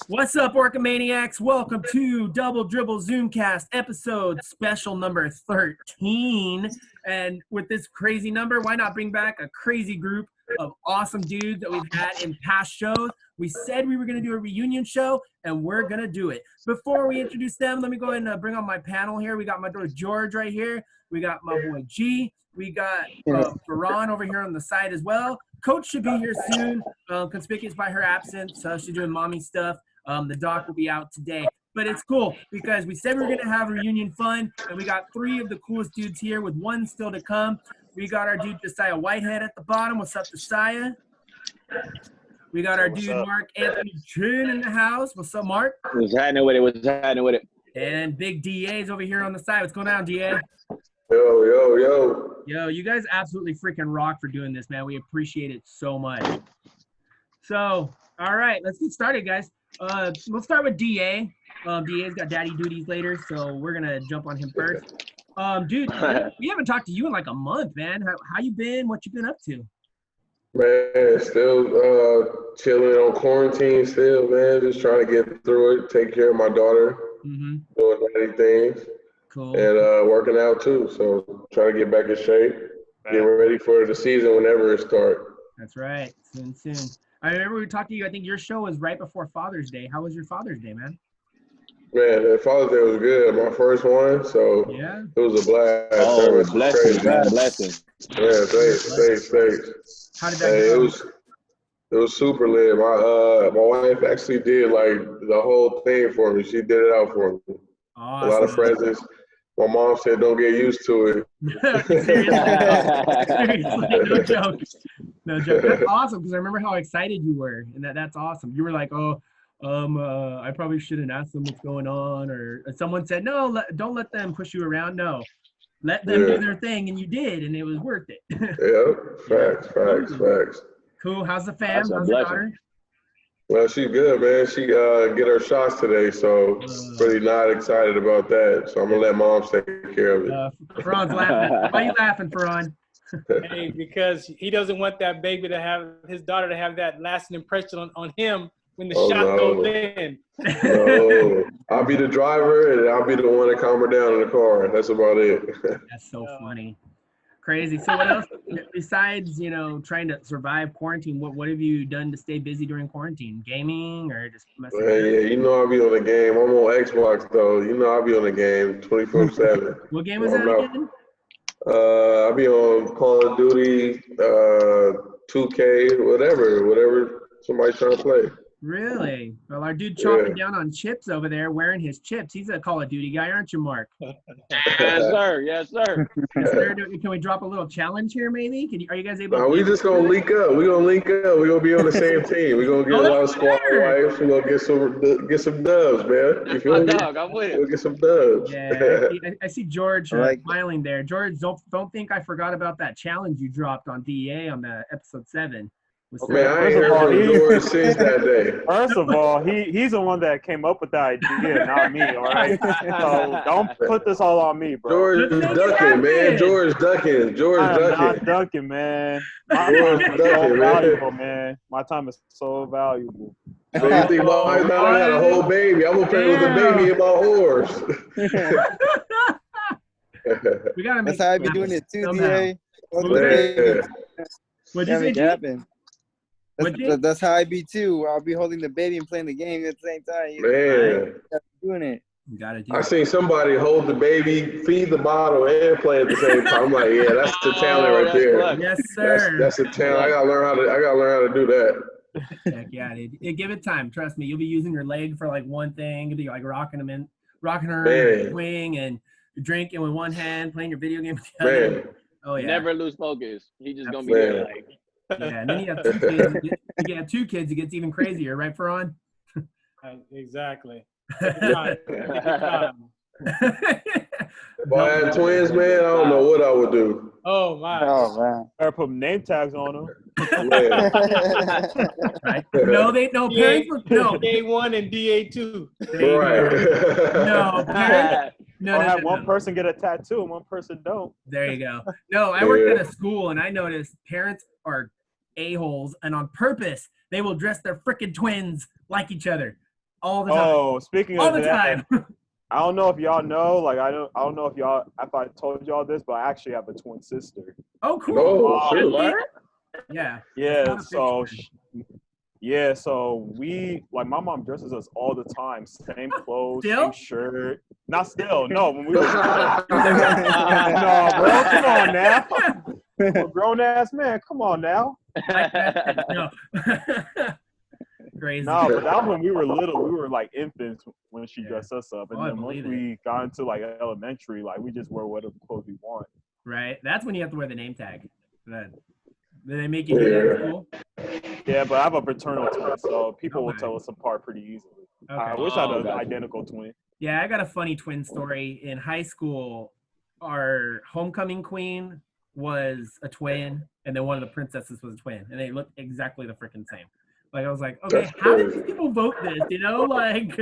What's up, Orcamaniacs? Welcome to Dubl Drbl Zoomcast episode special number 13. And with this crazy number, why not bring back a crazy group of awesome dudes that we've had in past shows? We said we were going to do a reunion show, and we're going to do it. Before we introduce them, let me go ahead and bring on my panel here. We got my brother George right here. We got my boy G. We got Faran over here on the side as well. Coach should be here soon, conspicuous by her absence. She's doing mommy stuff. The doc will be out today. But it's cool because we said we were going to have reunion fun, and we got three of the coolest dudes here with one still to come. We got our dude Josiah Whitehead at the bottom. What's up, Josiah? We got our dude Mark Anthony Chin in the house. What's up, Mark? What's happening with it? And Big DA's over here on the side. What's going on, DA? Yo, you guys absolutely freaking rock for doing this, man. We appreciate it so much. So, all right, let's get started, guys. We'll start with DA. DA's got daddy duties later, so we're gonna jump on him first. Dude, we haven't talked to you in like a month, man. How you been? What you been up to? Man, still chilling on quarantine still, man. Just trying to get through it, take care of my daughter, doing many things. Cool. And working out too, so trying to get back in shape, get ready for the season whenever it starts. That's right, soon. I remember we talked to you, I think your show was right before Father's Day. How was your Father's Day, man? Man, Father's Day was good. My first one, so yeah, it was a blast. Oh, blessing, man, blessing. Yeah, thanks. How did that go? It was super lit. My wife actually did like the whole thing for me. She did it out for me. Awesome. A lot of presents. My mom said, "Don't get used to it." Seriously, no joke. That's awesome because I remember how excited you were, and that's awesome. You were like, I probably shouldn't ask them what's going on, or someone said, no, don't let them push you around. No, let them do their thing, and you did, and it was worth it. Facts. Cool. How's the fam? How's your daughter? Well, she's good, man. She get her shots today, so really not excited about that. So I'm gonna let mom take care of it. Faran's laughing. Why are you laughing, Faran? Hey, because he doesn't want that baby to have his daughter to have that lasting impression on him when the shot goes in. No, I'll be the driver and I'll be the one to calm her down in the car. That's about it. That's so funny. Crazy. So what else besides, trying to survive quarantine, what have you done to stay busy during quarantine? Gaming or just messing around? Yeah, I'll be on the game. I'm on Xbox though. I'll be on the game 24/7. What game was that again? I'll be on Call of Duty, 2K, whatever somebody's trying to play. Really? Well, our dude chopping down on chips over there, wearing his chips. He's a Call of Duty guy, aren't you, Mark? Yes, sir. Yes, sir. Can we drop a little challenge here, maybe? Are you guys able to? We just going to link up. We're going to link up. We're going to be on the same team. We're going to get a lot of squad wives. We're going to get some dubs, man. You feel me? I'm with it. We'll get some dubs. Yeah, I see George smiling there. George, don't think I forgot about that challenge you dropped on DEA on the episode 7. Man, I ain't heard from George since that day. First of all, he's the one that came up with the idea, not me, all right? So don't put this all on me, bro. George is ducking, man. George ducking. Not ducking, man. My time is so valuable, man. My time is so valuable. So you think I got a whole baby? I'm going to play with a baby in my horse. That's how I be doing it too, DA. What'd you say, happen? That's how I be too. I'll be holding the baby and playing the game at the same time. Man, doing it. You gotta do I seen somebody hold the baby, feed the bottle, and play at the same time. I'm like, yeah, that's the talent right there. Yes, sir. That's the talent. I gotta learn how to do that. Heck yeah, dude. Give it time. Trust me. You'll be using your leg for like one thing. You'll be like rocking her in the swing and drinking with one hand, playing your video game with the other. Man. Oh yeah. Never lose focus. He just gonna be there like. Yeah, and then you have 2 kids. You have 2 kids, it gets even crazier, right, Faran? Exactly. If I had twins, man, I don't know what I would do. Oh my! Oh man! Or put name tags on them. Right? No, parents. No, DA1 and DA2. Right. No, parents. No, have one person get a tattoo and one person don't. There you go. No, I worked at a school and I noticed parents are a-holes, and on purpose they will dress their frickin' twins like each other. all the time. Oh, speaking All of the that, time. I don't know if y'all know, like I don't know if I told y'all this, but I actually have a twin sister. Oh, cool. No, shoot. What? Yeah. Yeah, That's so not a so we like my mom dresses us all the time, same clothes, Still? same shirt. Not still, no. When we were no, bro, come on now. I'm a grown ass man, come on now. No. Crazy. No, but that was when we were little. We were like infants when she dressed us up, and Oh, I then once believe we got into like elementary, like we just wear whatever clothes we want. Right. That's when you have to wear the name tag. Did they make you do that at school? Yeah, but I have a fraternal twin, so people will Okay. tell us apart pretty easily. Okay. I wish I had an gotcha. identical twin. Yeah, I got a funny twin story. In high school, our homecoming queen was a twin, and then one of the princesses was a twin, and they looked exactly the freaking same. Like, I was like, okay, how did these people vote this? You know, like,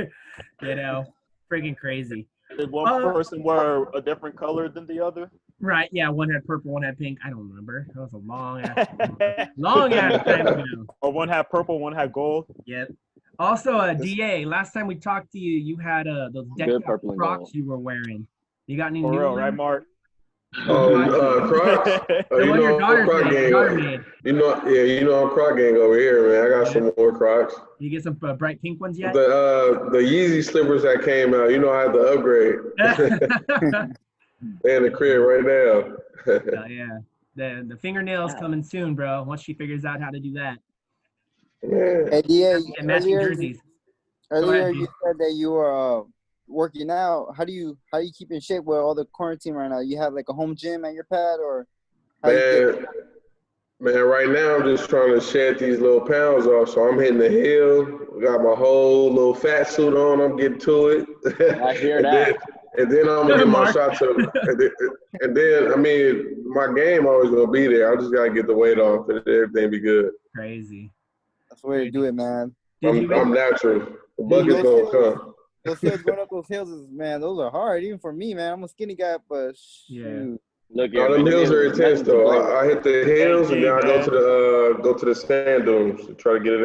freaking crazy. Did one person wear a different color than the other? Right, yeah, one had purple, one had pink. I don't remember. That was a long ass time ago. Or one had purple, one had gold. Yep. Also, DA, last time we talked to you, you had those decked Good out purple and Crocs gold. you were wearing. You got any For new real, ones? right, Mark? Crocs. The one your daughter Croc gang. made. You know I'm Croc gang over here, man. I got some more Crocs. You get some bright pink ones yet? The Yeezy slippers that came out, I had to upgrade. They in the crib right now. Yeah. The fingernails coming soon, bro. Once she figures out how to do that. Man. Hey, DA, And matching jerseys. earlier ahead, you said that you were working out. How do you keep in shape with all the quarantine right now? You have like a home gym at your pad, or how you Man, right now I'm just trying to shed these little pounds off. So I'm hitting the hill. Got my whole little fat suit on. I'm getting to it. I hear that. And then I'm gonna get my shots up. And then, I mean, my game always gonna be there. I just gotta get the weight off, and everything be good. Crazy. That's the way to do it, man. I'm natural. The bucket's gonna come. Those hills, going up those hills, man, those are hard. Even for me, man. I'm a skinny guy, but shoot. Look No, here, them man, hills are nothing to intense play with. though. I hit the hills and then I man. go to the sand dunes to try to get it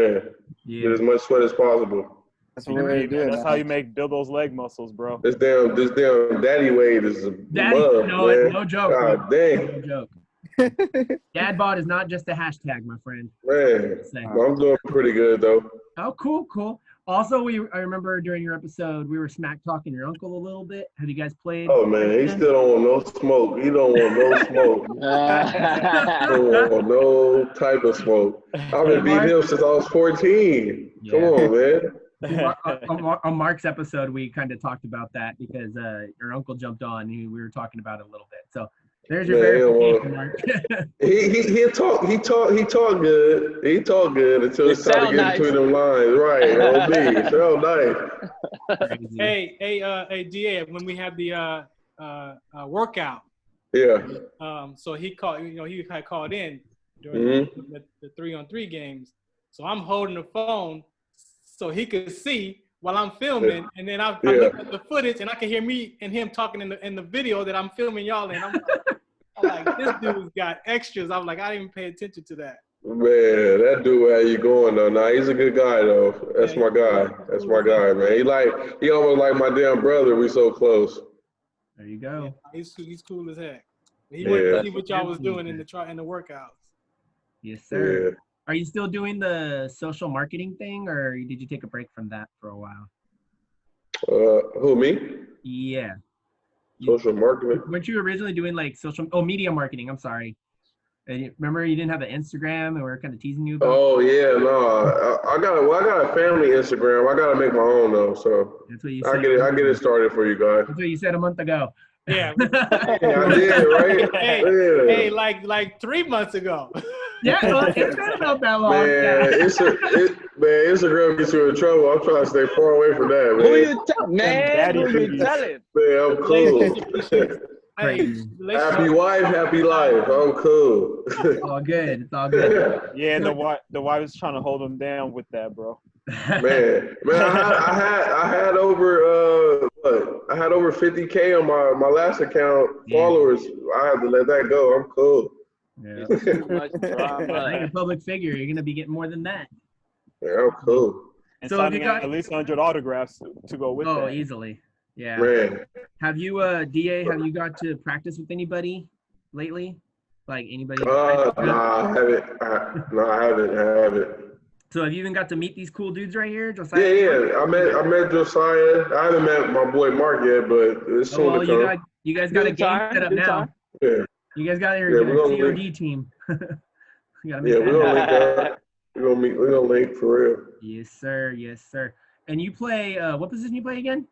in. Get as much sweat as possible. That's the way to do it, That's man. how you build those leg muscles, bro. This damn daddy weight is a love, man. No joke. God dang. No joke. Dad bod is not just a hashtag, my friend. Man, well, I'm doing pretty good though. Oh, cool. Also, I remember during your episode, we were smack talking your uncle a little bit. Have you guys played? Oh man, he still don't want no smoke. He don't want no smoke. Don't want no type of smoke. I've been beating him since I was 14. Yeah. Come on, man. On Mark's episode, we kind of talked about that because your uncle jumped on. And we were talking about it a little bit. So there's your verification, Mark. he talk good. He talk good until it's time to get between them lines. Right. OD. So nice. Hey, DA, when we had the workout. Yeah. So he called. He had called in during the 3-on-3 games. So I'm holding the phone so he could see while I'm filming, and then I look at the footage and I can hear me and him talking in the video that I'm filming y'all in. I'm like, this dude's got extras. I'm like, I didn't even pay attention to that. Man, that dude, where you going though? Nah, he's a good guy though. That's my guy. That's my guy, man. He almost like my damn brother. We so close. There you go. Yeah, he's cool as heck. He went to see what y'all was doing in the workouts. Yes, sir. Yeah. Are you still doing the social marketing thing, or did you take a break from that for a while? Who, me? Yeah. Social marketing. Weren't you originally doing like media marketing? I'm sorry. And remember you didn't have an Instagram, and we were kind of teasing you about. Oh yeah, no. I got a family Instagram. I gotta make my own though, so that's what you said. I get it started for you guys. That's what you said a month ago. Yeah. Yeah, I did, right? Hey, like 3 months ago. Yeah, well, it's been about that long. Man, Instagram gets you in trouble. I'm trying to stay far away from that, man. Who you telling, man? Who you telling? Man, I'm cool. Happy wife, happy life. I'm cool. It's all good. It's all good. Yeah, the wife is trying to hold him down with that, bro. Man, I had over I had over 50K on my last account followers. I have to let that go. I'm cool. Yeah. Too much drama. Like a public figure, you're gonna be getting more than that. Yeah, I'm cool. And So have signing you got at least 100 autographs to go with that. Oh, easily. Yeah. Man. Have you, DA, have you got to practice with anybody lately? Like anybody? Nah, I haven't. I haven't. So have you even got to meet these cool dudes right here, Yeah, Josiah? yeah. I met Josiah. I haven't met my boy Mark yet, but it's soon Well, to come. you guys got a game set up now. Yeah. You guys got your Yeah, we're gonna COD team. You gotta make Yeah, that we're gonna happen. link up. We're gonna link for real. Yes, sir. Yes, sir. And you play, what position you play again?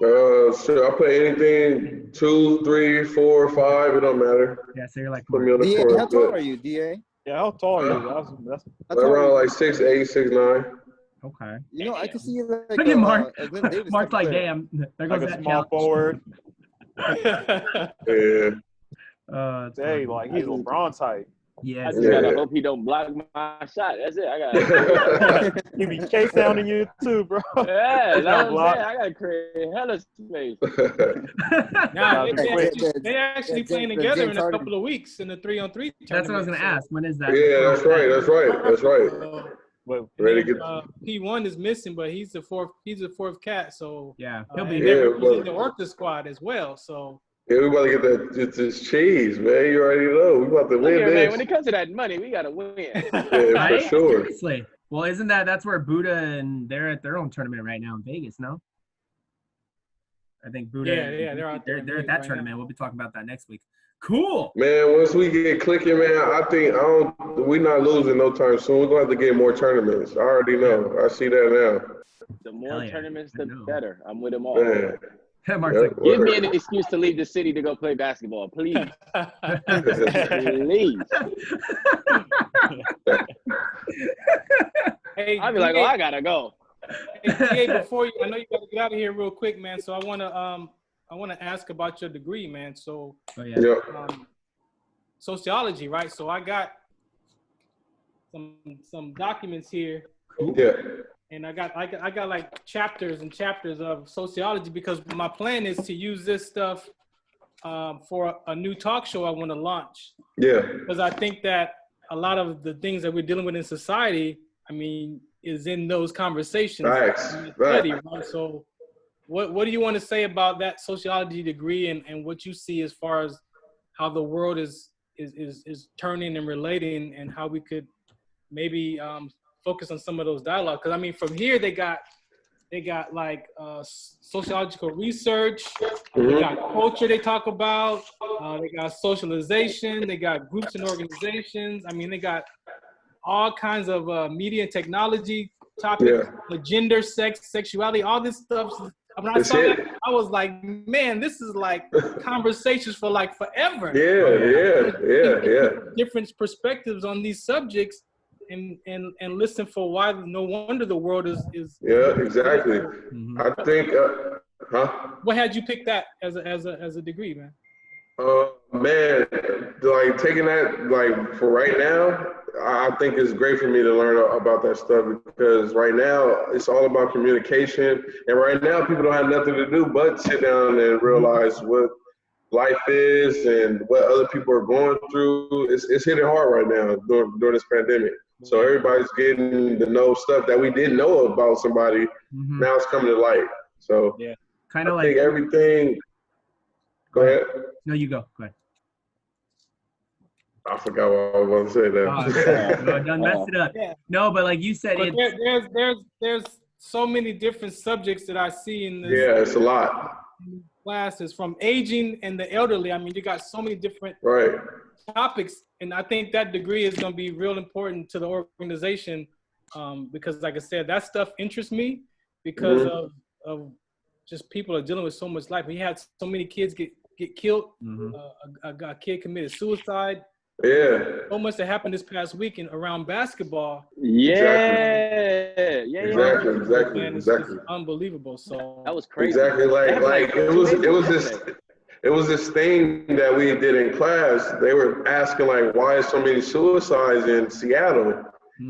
So I play anything 2, 3, 4, 5. It don't matter. Yeah, so you're like, Put me on the DA, court. how tall are you, DA? Yeah, how tall are you? That's How tall are Around you? like 6'8", 6'9". okay. You know, I can see you like Look at Mark. a Glenn Davis Mark's type like, player. damn, there goes like a that small challenge. forward. Yeah. It's Hey, funny. like he's LeBron type. I Yes. just Yeah. gotta hope he don't block my shot. That's it. I got. He be chase sounding you too, bro. Yeah, He's that's not what I'm saying. blocked. I gotta create hella space. Nah, Gotta be quick. they actually Yeah, playing James together in a Harden. couple of weeks in the 3-on-3 tournament. That's what I was gonna ask. When is that? Yeah, that's right. That's right. That's right. So, But Ready to get. P1 is missing, but he's the fourth cat. So Yeah, he'll be and there. they're Yeah, representing but- the Orca squad as well. So Yeah, we about to get that this cheese, man. You already know. We about to Look win here, man. this. When it comes to that money, we gotta win. Yeah, for Right? sure. Seriously. Well, isn't that's where Buddha and they're at their own tournament right now in Vegas, no? I think Buddha. Yeah, they're out there in They're at Vegas that right tournament. now. We'll be talking about that next week. Cool. Man, once we get clicking, man, we're not losing no time soon. We're gonna have to get more tournaments. I already know. I see that The Hell more yeah, tournaments, I the know. better. I'm with them all. now. Man. Mark's Yep. like, Give me an excuse to leave the city to go play basketball, please. Please. hey, I'll be like, oh, I gotta go. hey, before you, I know you gotta get out of here real quick, man. So I wanna ask about your degree, man. So oh yeah. Yep. sociology, right? So I got some documents here, Yeah. and I got like chapters and chapters of sociology because my plan is to use this stuff for a new talk show I want to launch. Yeah. Because I think that a lot of the things that we're dealing with in society, I mean, is in those conversations. Facts. in the study, right? So what do you want to say about that sociology degree and what you see as far as how the world is turning and relating and how we could maybe focus on some of those dialogue? Because I mean, from here they got like sociological research, they got culture they talk about, they got socialization, they got groups and organizations. I mean, they got all kinds of media and technology topics, gender, sex, sexuality, all this stuff. When I saw that, I was like, man, this is like conversations for like forever. Yeah. Different perspectives on these subjects. And listen for why no wonder the world is Yeah, exactly. Mhm. I think What had you pick that as a degree, man? Man, like taking that, like for right now, I think it's great for me to learn about that stuff because right now it's all about communication. And right now people don't have nothing to do but sit down and realize what life is and what other people are going through. It's hitting hard right now during this pandemic. So everybody's getting to know stuff that we didn't know about somebody. Mhm. Now it's coming to light. So Kind of I like. think everything. Go ahead. No, you go. Go ahead. I forgot what I was going to say there. No, don't mess it up. Yeah. No, but like you said, But it's there's so many different subjects that I see in this Yeah, it's a lot. classes, from aging and the elderly. I mean, you got so many different Right. topics, and I think that degree is going to be real important to the organization because, like I said, that stuff interests me because of just people are dealing with so much life. We had so many kids get killed. A kid committed suicide. Yeah. So much that happened this past weekend around basketball. Exactly. Man, it's unbelievable. So That was crazy. Exactly. Like it was this thing that we did in class. They were asking like, why is so many suicides in Seattle?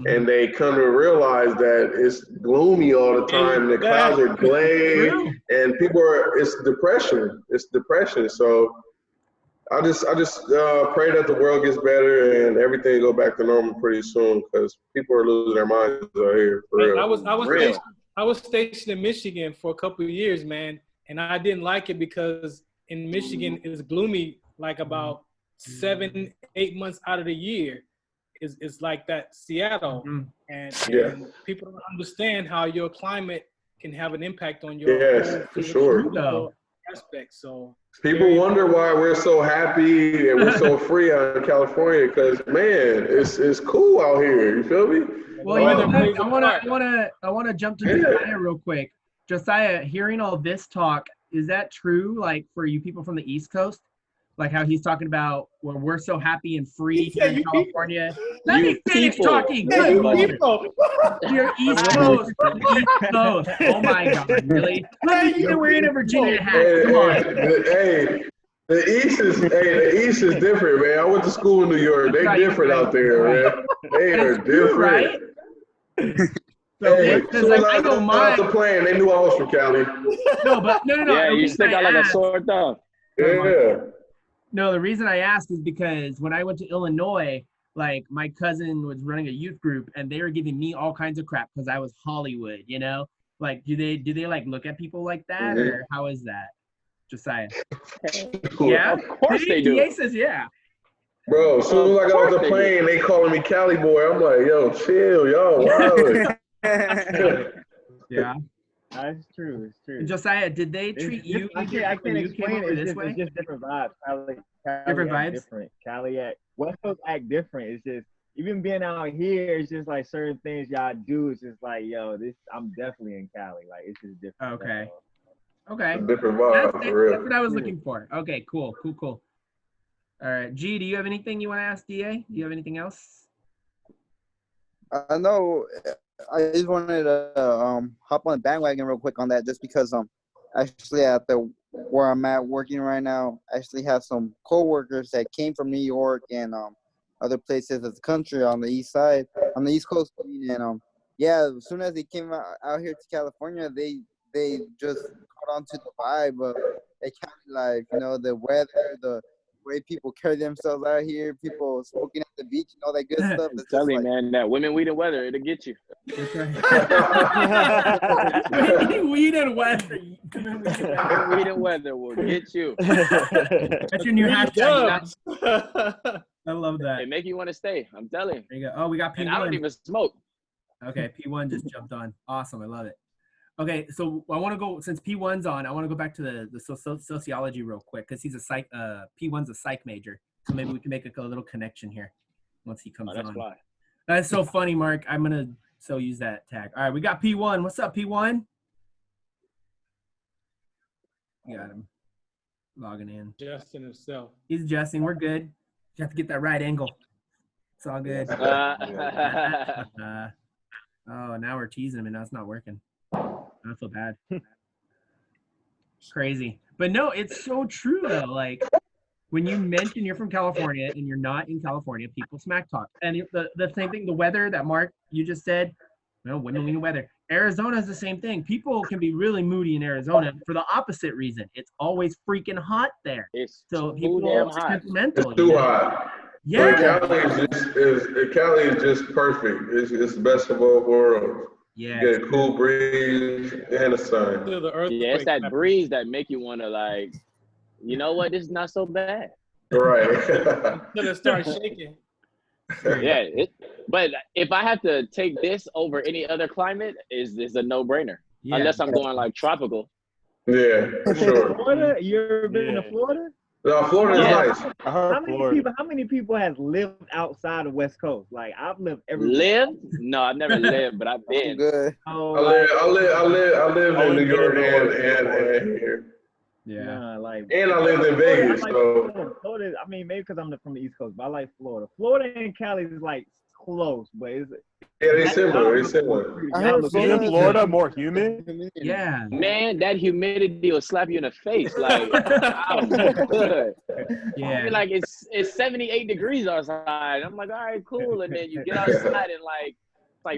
And they come to realize that it's gloomy all the time. The clouds are gray, and it's depression. It's depression. So I just pray that the world gets better and everything go back to normal pretty soon because people are losing their minds out here for real. I was stationed in Michigan for a couple of years, man, and I didn't like it because in Michigan it was gloomy like about 7-8 months out of the year. It's like that Seattle, and people don't understand how your climate can have an impact on your whole for sure aspect. So people wonder why we're so happy and we're so free out in California because man, it's cool out here. You feel me? Well, I wanna jump to Josiah real quick. Josiah, hearing all this talk, is that true? Like for you people from the East Coast? Like how he's talking about where we're so happy and free here in California. Let me finish talking. Good Lord. You're East Coast. East Coast. Oh my God, really? Let me wearing a Virginia hat. Come on. Hey, the East is different, man. I went to school in New York. They're different out there, man. They are different. Right? Hey, as soon as I got off the plane, they knew I was from Cali. No. Yeah, you stick out like a sore thumb. Yeah. No, the reason I asked is because when I went to Illinois, like my cousin was running a youth group and they were giving me all kinds of crap because I was Hollywood, you know? Like, do they like look at people like that or how is that? Josiah? Yeah? Of course they do. DA says yeah. Bro, as soon as I got off the plane, they calling me Cali boy. I'm like, yo, chill, yo, wow. Yeah. That's true. It's true. Josiah, did they treat you? I can't explain it. It's just different vibes. Cali different vibes. Different. Cali act. West Coast act different. It's just even being out here. It's just like certain things y'all do. It's just like I'm definitely in Cali. Like it's just different. Okay. Okay. Different vibe for real. That's what I was looking for. Okay. Cool. All right. G, do you have anything you want to ask DA? Do you have anything else? No. I just wanted to hop on the bandwagon real quick on that, just because actually at where I'm at working right now, I actually have some coworkers that came from New York and other places of the country on the east side, on the East Coast, and as soon as they came out here to California, they just caught on to the vibe of the Cali life, the weather, the way people carry themselves out here, people smoking at the beach and all that good stuff. I'm telling you, man, that women, weed, and weather, it'll get you. Weed and weather. Weed and weather will get you. That's your new hashtag. I love that. It make you want to stay. I'm telling you. There you go. Oh, we got P1. And I don't even smoke. Okay, P1 just jumped on. Awesome. I love it. Okay, so I want to go, since P1's on, I want to go back to the sociology real quick because he's a P1's a psych major. So maybe we can make a little connection here once he comes on. Fly. That's so funny, Mark. I'm going to use that tag. All right, we got P1. What's up, P1? Got him. Logging in. Justin himself. He's adjusting. We're good. You have to get that right angle. It's all good. Oh, now we're teasing him and now it's not working. I feel bad. Crazy. But no, it's so true though. Like when you mention you're from California and you're not in California, people smack talk. And the same thing, the weather that Mark, you just said, women mean weather. Arizona is the same thing. People can be really moody in Arizona for the opposite reason. It's always freaking hot there. It's so too people damn are hot. temperamental. It's too hot. Yeah. Cali is just perfect. It's the best of both worlds. Yeah. You get a cool breeze and the sun. Yeah, it's that breeze that make you want to like, you know what? This is not so bad. Right. Until it starts shaking. Yeah, but if I have to take this over any other climate, is a no-brainer. Yeah. Unless I'm going like tropical. Yeah, for sure. Florida? You ever been to Florida? No, Florida is nice. I heard how many people has lived outside of West Coast? Like I've lived everywhere. Lived? No, I've never lived, but I've been. Good. Oh, I lived in New York and here. Yeah, and I lived in Vegas. Florida, I mean, maybe because I'm from the East Coast, but I like Florida. Florida and Cali is like close, but they're similar. I heard Florida more humid. Yeah. Man, that humidity will slap you in the face. Like, I'm good. Yeah. I mean, like it's 78 degrees outside. I'm like, all right, cool. And then you get outside and like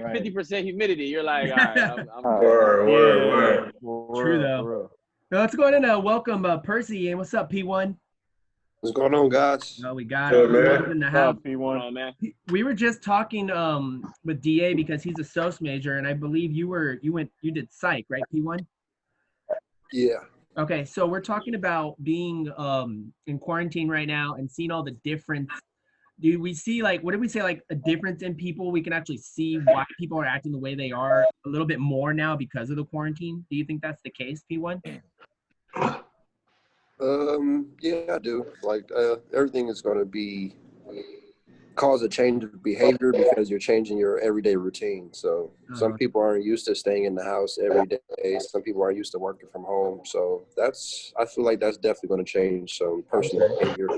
50% humidity. You're like, all right, I'm Word. True though. Now let's go ahead and welcome Percy. And what's up, P1? What's going on, guys? No, we got Good, it. man. P1's in the What's house. up, P1? Oh, man. We were just talking with DA because he's a SOS major, and I believe you did psych, right, P1? Yeah. Okay, so we're talking about being in quarantine right now and seeing all the difference. Do we see, like, what did we say, like a difference in people? We can actually see why people are acting the way they are a little bit more now because of the quarantine. Do you think that's the case, P1? Yeah, I do. Like, everything is going to cause a change of behavior because you're changing your everyday routine. So some people aren't used to staying in the house every day. Some people aren't used to working from home. So I feel like that's definitely going to change some personal behavior.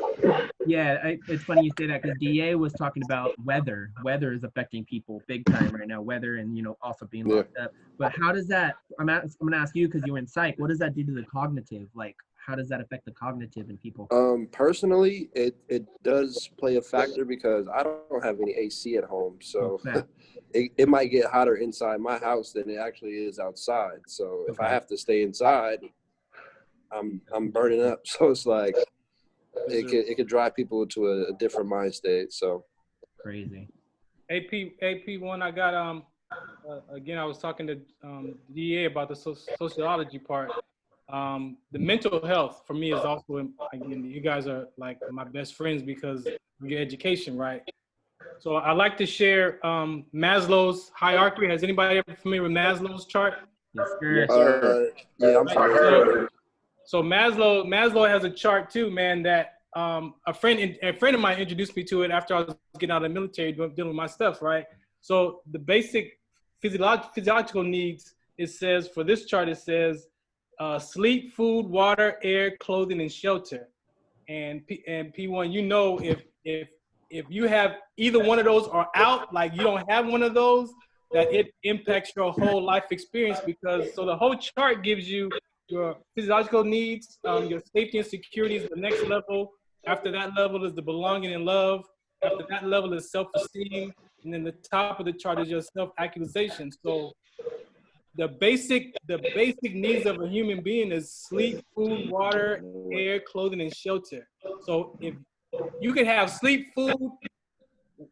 Yeah, it's funny you say that because DA was talking about weather. Weather is affecting people big time right now. Weather and also being locked up. But how does that? I'm gonna ask you because you're in psych. What does that do to the cognitive? Like, how does that affect the cognitive in people? Personally, it does play a factor because I don't have any AC at home, so it might get hotter inside my house than it actually is outside. So if I have to stay inside, I'm burning up. So it's like it could drive people into a different mind state. So crazy. AP1, I got again, I was talking to DA about the sociology part. The mental health for me is also, again, you guys are like my best friends because of your education, right? So I like to share Maslow's hierarchy. Has anybody ever familiar with Maslow's chart? Yes, sir. Yes, sir. Yeah, I'm familiar. So Maslow has a chart too, man, that a friend of mine introduced me to it after I was getting out of the military, dealing with my stuff, right? So the basic physiological needs, it says, for this chart, it says sleep, food, water, air, clothing, and shelter. And P1, if you have either one of those or out, like you don't have one of those, that it impacts your whole life experience because so the whole chart gives you your physiological needs, your safety and security is the next level. After that level is the belonging and love. After that level is self-esteem. And then the top of the chart is your self-actualization. So the basic needs of a human being is sleep, food, water, air, clothing, and shelter. So if you can have sleep, food,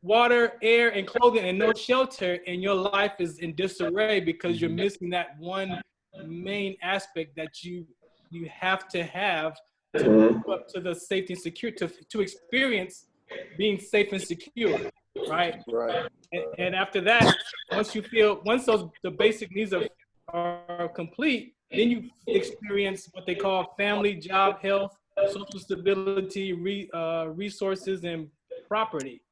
water, air, and clothing and no shelter, and your life is in disarray because you're missing that one main aspect that you have to have to move up to the safety and security to experience being safe and secure, right? Right. And after that, once the basic needs are complete, then you experience what they call family, job, health, social stability, resources, and property.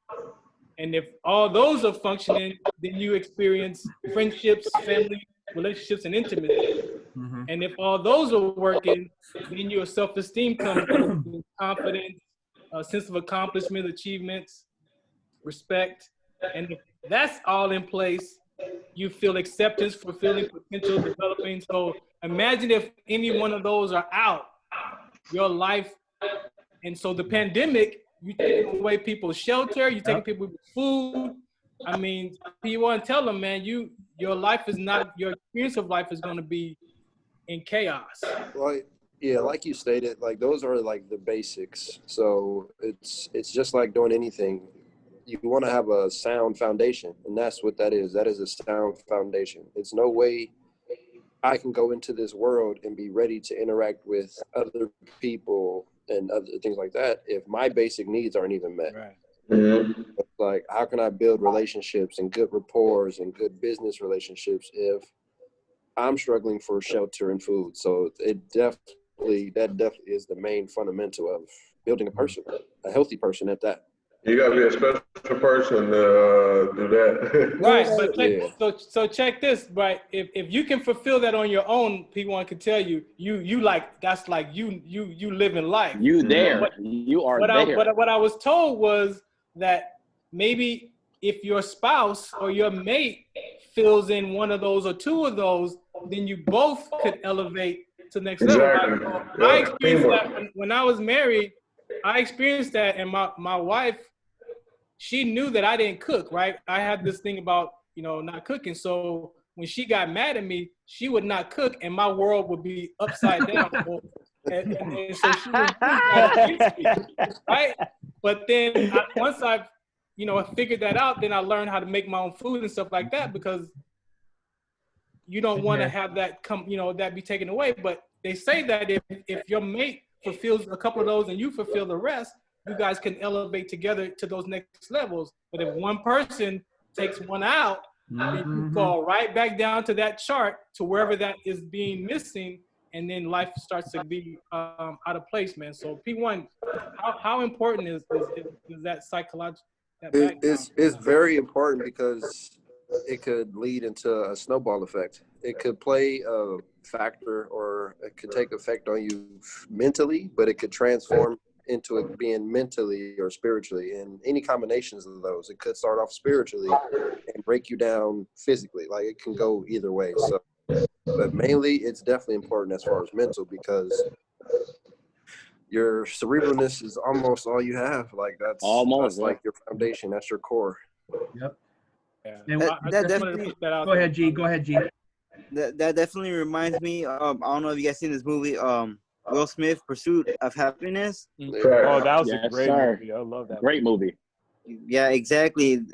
And if all those are functioning, then you experience friendships, family, relationships, and intimacy. Mm-hmm. And if all those are working, then your self-esteem comes in, confidence, a sense of accomplishment, achievements, respect. And if that's all in place, you feel acceptance, fulfilling, potential, developing. So imagine if any one of those are out, your life. And so the pandemic, you taking away people's shelter, you taking people food. I mean, P1, tell them, man, your life is not, your experience of life is going to be in chaos. Like, yeah, like you stated, like those are like the basics. So it's just like doing anything. You want to have a sound foundation, and that's what that is. That is a sound foundation. It's no way I can go into this world and be ready to interact with other people and other things like that if my basic needs aren't even met. Right. Mm-hmm. Like, how can I build relationships and good rapport and good business relationships if I'm struggling for shelter and food? So that definitely is the main fundamental of building a person, a healthy person at that. You gotta be a special person to do that. Right, but so check this, right? If you can fulfill that on your own, P1 can tell you like that's like you living life. You there, you are there. What I was told was that maybe if your spouse or your mate fills in one of those or two of those, then you both could elevate to the next level. Exactly. I experienced that when I was married. I experienced that, and my wife, she knew that I didn't cook, right? I had this thing about, not cooking. So when she got mad at me, she would not cook and my world would be upside down. and so she was against me, right? But then once I figured that out, then I learned how to make my own food and stuff like that, because you don't want to have that that be taken away. But they say that if your mate fulfills a couple of those and you fulfill the rest, you guys can elevate together to those next levels. But if one person takes one out, then you fall right back down to that chart to wherever that is being missing, and then life starts to be out of place, man. So P1, how important is that psychological? It's very important, because it could lead into a snowball effect. It could play a factor, or it could take effect on you mentally, but it could transform into it being mentally or spiritually, and any combinations of those. It could start off spiritually and break you down physically. Like, it can go either way. So, but mainly it's definitely important as far as mental, because your cerebralness is almost all you have. Like, that's like your foundation. That's your core. Yep. Yeah. That definitely. Go ahead, G. Go ahead, G. That definitely reminds me. I don't know if you guys seen this movie. Will Smith, Pursuit of Happiness. Oh, that was a great movie. I love that. Great movie. Yeah, exactly.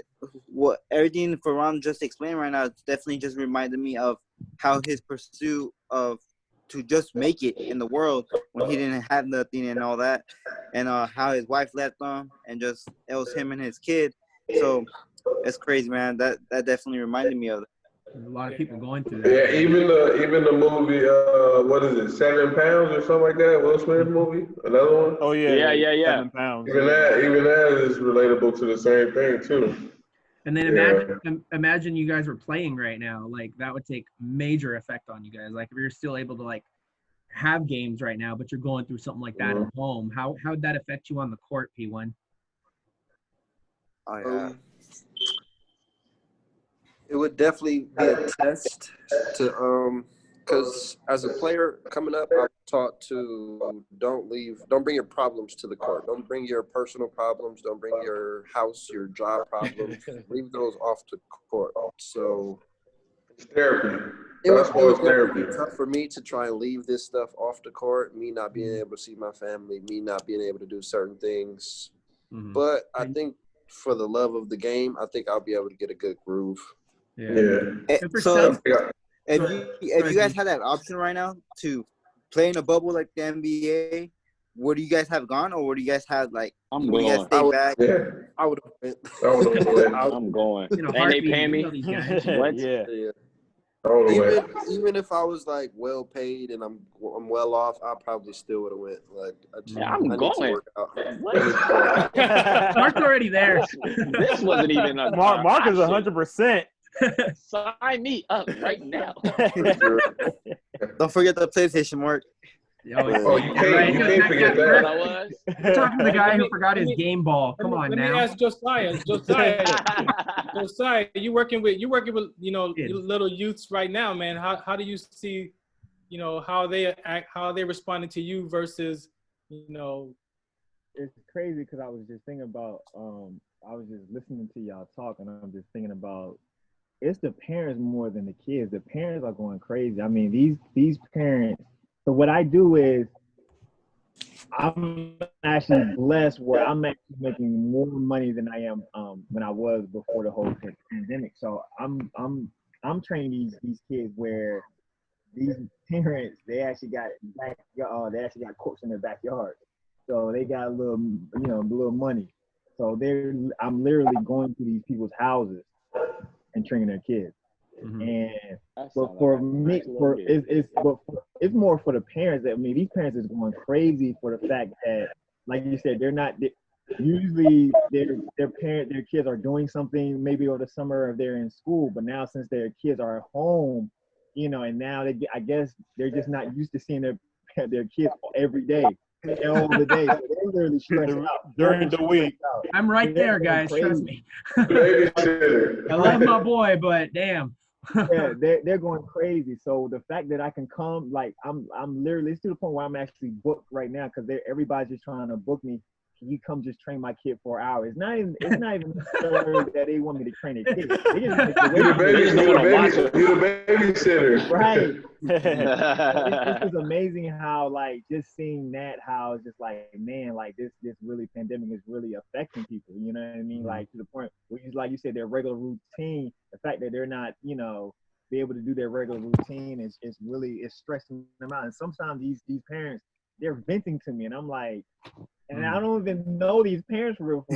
What everything Ferran just explained right now definitely just reminded me of how his pursuit of to just make it in the world when he didn't have nothing and all that, and how his wife left him, and just it was him and his kid. So it's crazy, man. That definitely reminded me of it. There's a lot of people going through that. Yeah, even the movie, what is it, 7 Pounds or something like that? Will Smith movie, another one. Oh yeah. Yeah. 7 Pounds. Even that is relatable to the same thing too. And then imagine you guys were playing right now. Like, that would take major effect on you guys. Like, if you're still able to like have games right now, but you're going through something like that at home, how would that affect you on the court, P1? Oh yeah. It would definitely be a test to because as a player coming up, I'm taught to don't bring your problems to the court. Don't bring your personal problems. Don't bring your house, your job problems. Leave those off the court. So It's therapy. it That's why it's would therapy. be tough for me to try and leave this stuff off the court. Me not being able to see my family. Me not being able to do certain things. But I think for the love of the game, I think I'll be able to get a good groove. Yeah. So if you guys had that option right now to play in a bubble like the NBA, would you guys have gone, or would you guys have like? Would you guys stay back? Yeah. I would have went. I'm going. And they pay me. Yeah. Even if I was like well paid and I'm well off, I probably still would have went. Like, I'm going. Mark's already there. This wasn't even a Mark is 100%. Sign me up right now. Don't forget the PlayStation, Mark. You can't forget that. We're talking to the guy who forgot his game ball. Come on now. Let me ask Josiah. Josiah, you working with little youths right now, man. How do you see, how they act, how they responding to you versus, It's crazy because I was just thinking about I was just listening to y'all talk, and I'm just thinking about it's the parents more than the kids. The parents are going crazy. I mean, these parents. So what I do is I'm actually blessed where I'm actually making more money than I am when I was before the whole pandemic. So I'm training these kids where these parents they actually got courts in their backyard. So they got a little money. So I'm literally going to these people's houses and training their kids. And but for me, it's more for the parents. That these parents is going crazy for the fact that, like you said, usually their kids are doing something maybe over the summer if they're in school, but now since their kids are at home, and now I guess they're just not used to seeing their kids every day. All the day, so they're literally stressed out during the week. I'm right there, guys. Trust me. I love my boy, but damn. Yeah, they're going crazy. So the fact that I can come, like I'm literally, it's to the point where I'm actually booked right now because everybody's just trying to book me can you come just train my kid for an hour? It's not even necessarily that they want me to train their kid. They just want to You're the babysitter. Right. It's just amazing how, like, just seeing that, how it's just like, man, like this really pandemic is really affecting people. You know what I mean? Like, to the point where like you said, their regular routine, the fact that they're not, be able to do their regular routine is really stressing them out. And sometimes these parents, they're venting to me, and I'm like, and I don't even know these parents for real.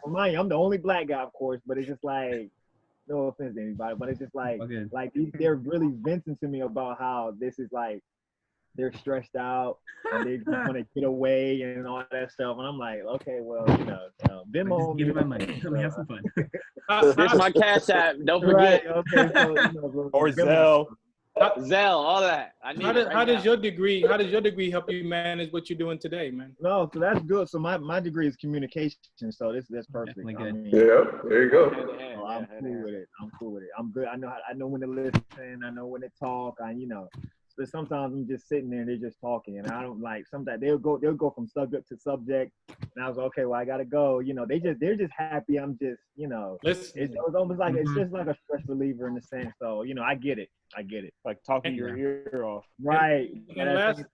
Like, I'm the only black guy, of course, but it's just like, no offense to anybody, but it's just like, they're really venting to me about how this is like, they're stressed out and they just want to get away and all that stuff. And I'm like, okay, well, Venmo me. Give me my money. Let me have some fun. Here's my Cash App. Don't forget. Right, okay, so, or Zelle. Zelle, all that. How does your degree help you manage what you're doing today, man? No, so that's good. So my degree is communication, so that's perfect. Definitely good. I mean, Yeah, there you go. so I'm cool with it. I'm good. I know when to listen. I know when to talk. But sometimes I'm just sitting there and they're just talking, and I don't like. Sometimes they'll go from subject to subject, and I was okay. Well, I gotta go. They're just happy. I'm just, it's almost like it's just like a stress reliever in a sense. So I get it. Like talking your ear off. Right. And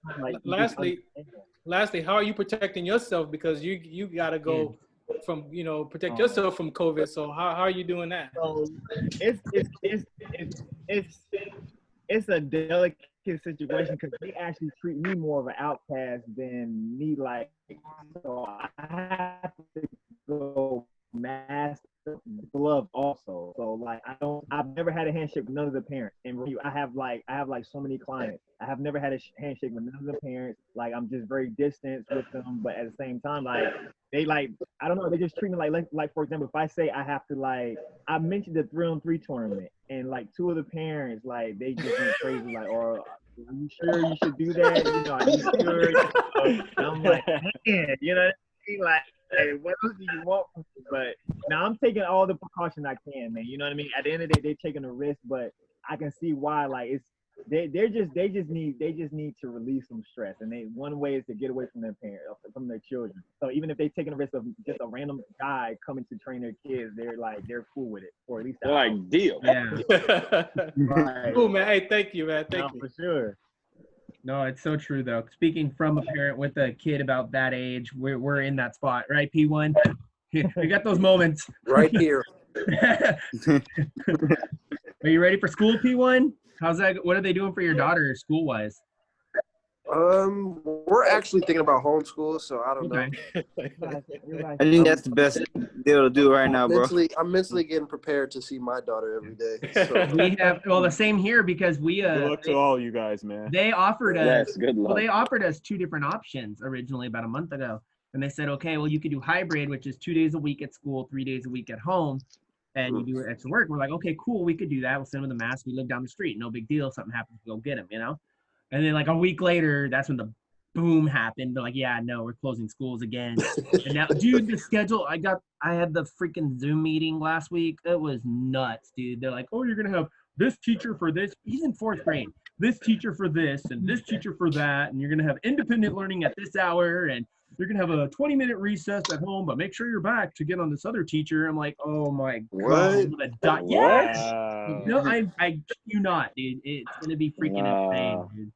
lastly, how are you protecting yourself? Because you gotta go from protect yourself from COVID. So how are you doing that? So it's a delicate situation because they actually treat me more of an outcast than me. Like, so I have to go mask gloves also. So like I've never had a handshake with none of the parents. And I have like so many clients. I have never had a handshake with none of the parents. Like, I'm just very distant with them, but at the same time, like, they like, I don't know, they just treat me like for example, if I say I have to, like, I mentioned the 3-on-3 tournament, and like 2 of the parents, like, they just went crazy, like, or are you sure you should do that? Are you sure? And I'm like, man, you know what I mean? Like, hey, what else do you want from me? But now I'm taking all the precaution I can, man. You know what I mean? At the end of the day, they're taking a risk, but I can see why. Like, it's they just need to release some stress, and one way is to get away from their parents, from their children. So even if they're taking a risk of just a random guy coming to train their kids, they're cool with it, or at least they're like, deal. Yeah. Right. Cool, man. Hey, thank you, man. Thank you for sure. No, it's so true though. Speaking from a parent with a kid about that age, we're in that spot, right, P1? We got those moments. Right here. Are you ready for school, P1? How's that? What are they doing for your daughter school-wise? We're actually thinking about homeschool, so I don't know. I think that's the best deal to do right now, bro. I'm mentally getting prepared to see my daughter every day. So. We have the same here because we good luck to all you guys, man. They offered us good luck. Well, they offered us 2 different options originally about a month ago, and they said, okay, well, you could do hybrid, which is 2 days a week at school, 3 days a week at home, and you do extra work. We're like, okay, cool, we could do that. We'll send them the mask. We live down the street, no big deal. If something happens, we'll go get them, And then like a week later, that's when the boom happened. They're like, yeah, no, we're closing schools again. And now, dude, the schedule, I had the freaking Zoom meeting last week. It was nuts, dude. They're like, oh, you're going to have this teacher for this. He's in 4th grade. This teacher for this and this teacher for that. And you're going to have independent learning at this hour. And you're going to have a 20-minute recess at home, but make sure you're back to get on this other teacher. I'm like, oh my God. Yes. No, I you not, dude. It's going to be freaking insane, dude.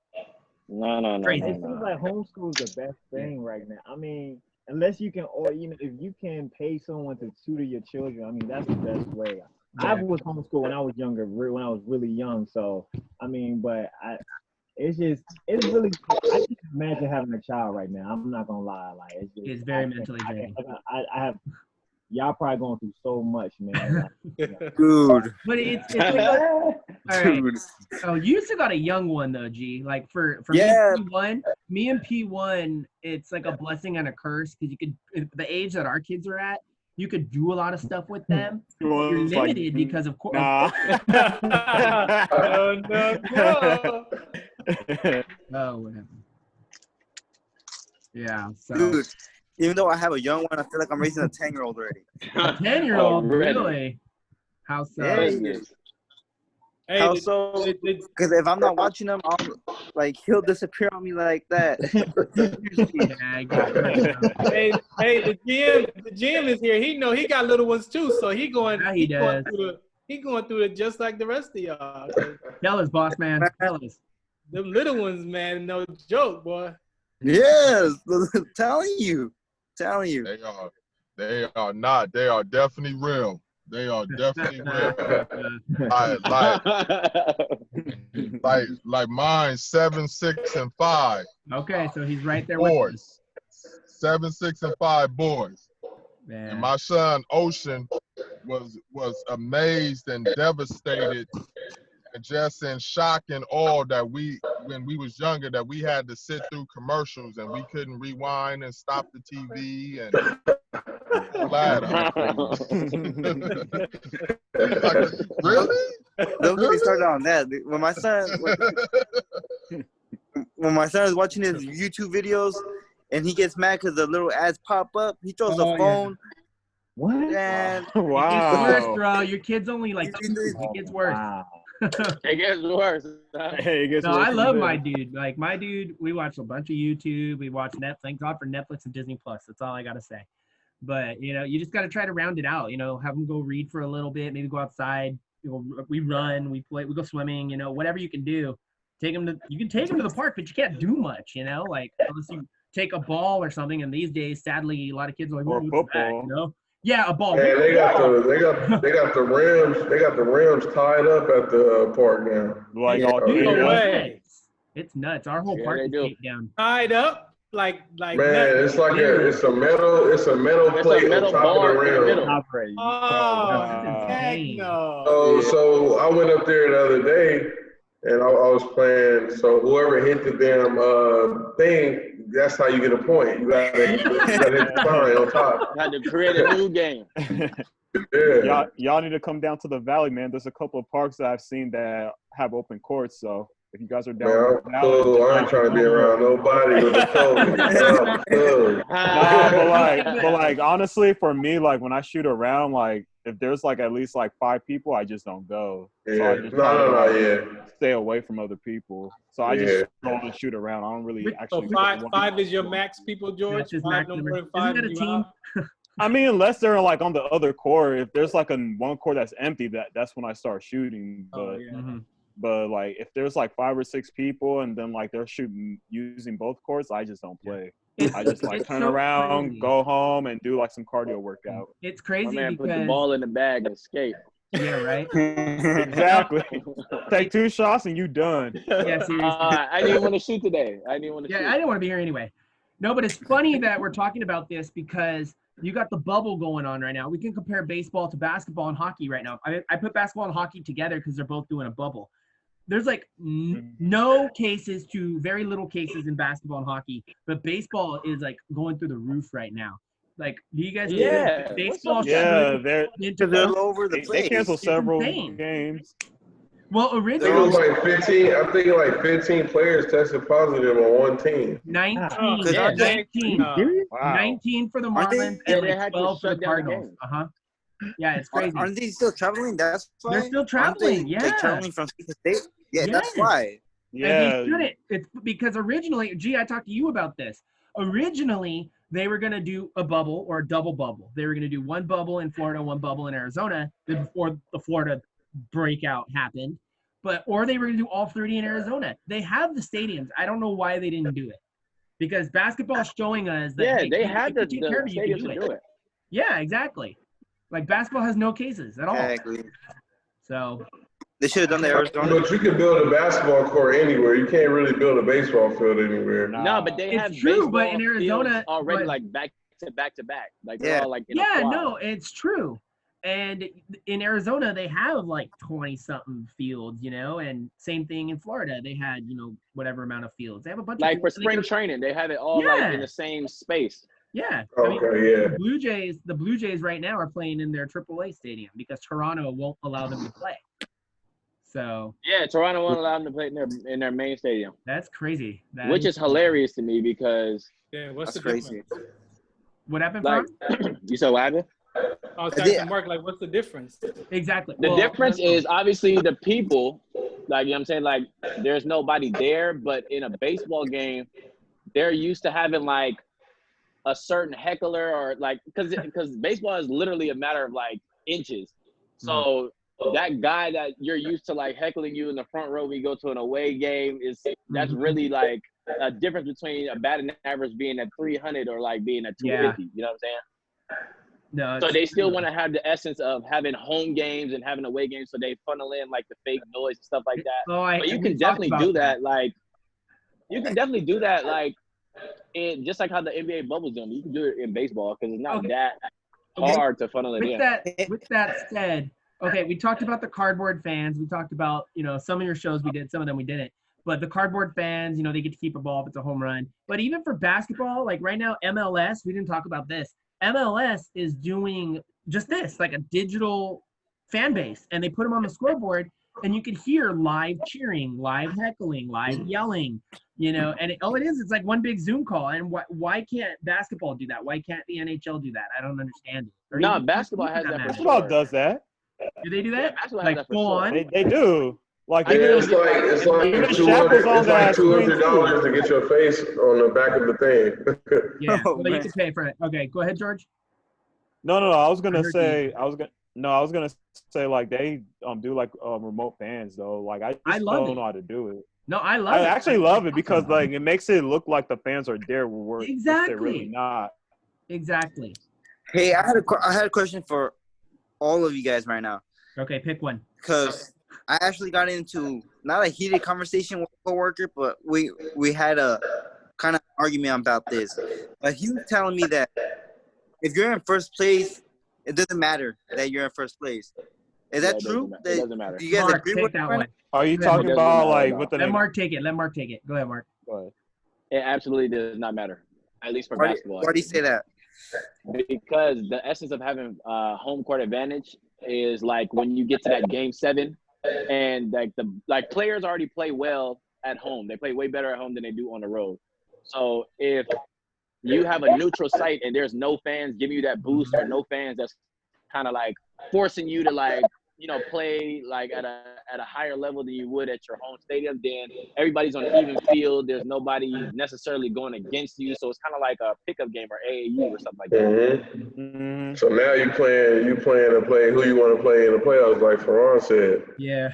No. Crazy. It seems like homeschool is the best thing right now. I mean, unless you can, or if you can pay someone to tutor your children, I mean, that's the best way. I was homeschooled when I was younger, when I was really young. So, I mean, but it's really, I can't imagine having a child right now. I'm not gonna lie, like it's very mentally draining. I have. Y'all probably going through so much, man. Dude. But it's like, all right. Oh, you still got a young one though, G. Like for me and P1, it's like a blessing and a curse because you could, the age that our kids are at, you could do a lot of stuff with them. You're limited because of course. Nah. No. Oh, whatever. Yeah. So. Dude, even though I have a young one, I feel like I'm raising a 10-year-old already. A 10-year-old, really? How so? Yeah. Hey, How so? Because if I'm not watching him, he'll disappear on me like that. hey, the GM is here. He know he got little ones too, so he going through it just like the rest of y'all. Tell us, boss man. Tell us. Them little ones, man, no joke, boy. Yes, telling you. They are not. They are definitely real. They are definitely real. like mine, 7, 6, and 5. Okay, so he's right there boys. with us. 7, 6, and 5 boys. Man. And my son Ocean was amazed and devastated and just in shock and awe that when we was younger, that we had to sit through commercials and we couldn't rewind and stop the TV and glad. Like, really? Don't get me started on that. When my son is watching his YouTube videos and he gets mad because the little ads pop up, he throws the phone. Yeah. What? And It gets worse, bro. Your kid's only like 2. It gets worse. Wow. It gets worse. Hey, it gets No, worse I love than my this. dude. Like my dude, we watch a bunch of YouTube. We watch Netflix. Thank God for Netflix and Disney Plus. That's all I gotta say. But you just gotta try to round it out. Have them go read for a little bit. Maybe go outside. We run. We play. We go swimming. Whatever you can do. You can take them to the park, but you can't do much. Like unless you take a ball or something. And these days, sadly, a lot of kids are like, Or football. That, Yeah, a ball. Man, they got the rims. They got the rims tied up at the park now. Like all No way. It's nuts. Our whole park is taped down. Tied up like. Man, it's like it's a metal plate on top bar of the in the rim. middle. Oh, heck no. So I went up there the other day and I was playing. So whoever hit the damn thing, that's how you get a point. You got to hit the sign on top. Had to create a new game. Yeah. Y'all need to come down to the valley, man. There's a couple of parks that I've seen that have open courts. So if you guys are down, Man, I'm cool. I ain't trying to be around nobody with a COVID. I'm cool. Nah, but honestly, for me, like when I shoot around, like if there's like at least like 5 people, I just don't go. Yeah. So I just try to Yeah. stay away from other people. So I just go and shoot around. I don't really actually. So 5 is your max, people, George. That's his 5, max no number. more than 5. Isn't that a team? I mean, unless they're like on the other court. If there's like one court that's empty, that's when I start shooting. But but like if there's like 5 or 6 people and then like they're shooting using both courts, I just don't play. I just like turn around, crazy. go home, and do like some cardio workout. It's crazy My man because put the ball in the bag and skate. Yeah, right. Exactly. Take 2 shots and you done. Yeah, seriously. I didn't want to shoot today. I didn't want to shoot. I didn't want to be here anyway. No, but it's funny that we're talking about this because you got the bubble going on right now. We can compare baseball to basketball and hockey right now. I put basketball and hockey together because they're both doing a bubble. There's like no cases to very little cases in basketball and hockey, but baseball is like going through the roof right now. Like, do you guys? Yeah. Baseball. Yeah, they're all over the place. They canceled several insane. games. Well, There originally was like 15. I think like 15 players tested positive on one team. 19. Yeah. 19. Wow. 19 for the Aren't they- Marlins Yeah, and they like had to 12 for the shut down the Cardinals. game. Yeah, it's crazy. Aren't they still traveling? That's why. They're still traveling. Aren't they, Yeah. traveling from state to state. Yeah, Yes. that's why. And Yeah. they shouldn't. It's because originally, I talked to you about this. Originally, they were going to do a bubble or a double bubble. They were going to do one bubble in Florida, one bubble in Arizona before the Florida breakout happened. Or they were going to do all 30 in Arizona. They have the stadiums. I don't know why they didn't do it. Because basketball is showing us that Yeah, hey, they if had you the take care of it, you stadium can to do it. Yeah, exactly. Like basketball has no cases at all. Exactly. So They should have done the Arizona. But you can build a basketball court anywhere. You can't really build a baseball field anywhere. No, but they It's have true, but baseball in Arizona- fields already but- like back to back. Like they're all like in a yeah, quad. no, it's true. And in Arizona, they have like 20-something fields, and same thing in Florida. They had, whatever amount of fields. They have a bunch Like of for spring training, they have it all like in the same space. Yeah. Okay, yeah. The Blue Jays right now are playing in their AAA stadium because Toronto won't allow them to play. So Yeah, Toronto won't allow them to play in their main stadium, that's crazy. which is hilarious to me because Yeah, what's That's the crazy. difference? What happened, like Frank? you said what happened? I was asking Mark, like, what's the difference? Exactly. The difference is obviously the people, like, you know what I'm saying? Like, there's nobody there, but in a baseball game, they're used to having, like, a certain heckler or, like, because baseball is literally a matter of, like, inches. So that guy that you're used to, like, heckling you in the front row when you go to an away game that's really, like, a difference between a batting average being at 300 or, like, being at 250. You know what I'm saying? No, so they still want to have the essence of having home games and having away games, so they funnel in like the fake noise and stuff like that. But you can definitely do that. Like, you can definitely do that. Like, just like how the NBA bubble's doing. You can do it in baseball because it's not that hard to funnel it in. With that said, okay, we talked about the cardboard fans. We talked about, you know, some of your shows we did, some of them we didn't. But the cardboard fans, you know, they get to keep a ball if it's a home run. But even for basketball, like right now, MLS, we didn't talk about this. MLS is doing just this, like a digital fan base, and they put them on the scoreboard, and you could hear live cheering, live heckling, live yelling, you know, and it's like one big Zoom call. And why can't basketball do that? Why can't the NHL do that? I don't understand it. No, basketball has that. Basketball does that. Do they do that? Basketball like has that for full sure. on? They do. Like, it's like $200 to get your face on the back of the thing. Yeah, but you can pay for it. Okay, go ahead, George. No. I was gonna say like they do like remote fans though. Like I just don't know how to do it. No, I love it. I actually love it because like it makes it look like the fans are there where they're really not. Exactly. Hey, I had a question for all of you guys right now. Okay, pick one. Because I actually got into not a heated conversation with a coworker, but we had a kind of argument about this. But he was telling me that if you're in first place, it doesn't matter that you're in first place. Is that true? It doesn't matter. Do you guys Mark, agree take with that one? Are you talking about like with the Let Mark take it. Go ahead, Mark. Go ahead. It absolutely does not matter, at least for basketball. Why do you say that? Because the essence of having home court advantage is like when you get to that game 7, and like players already play well at home. They play way better at home than they do on the road. So if you have a neutral site and there's no fans giving you that boost, or no fans that's kind of like forcing you to like, you know, play like at a higher level than you would at your home stadium, then everybody's on an even field. There's nobody necessarily going against you. So it's kind of like a pickup game or AAU or something like that. So now you plan to play who you want to play in the playoffs, like Ferran said. Yeah.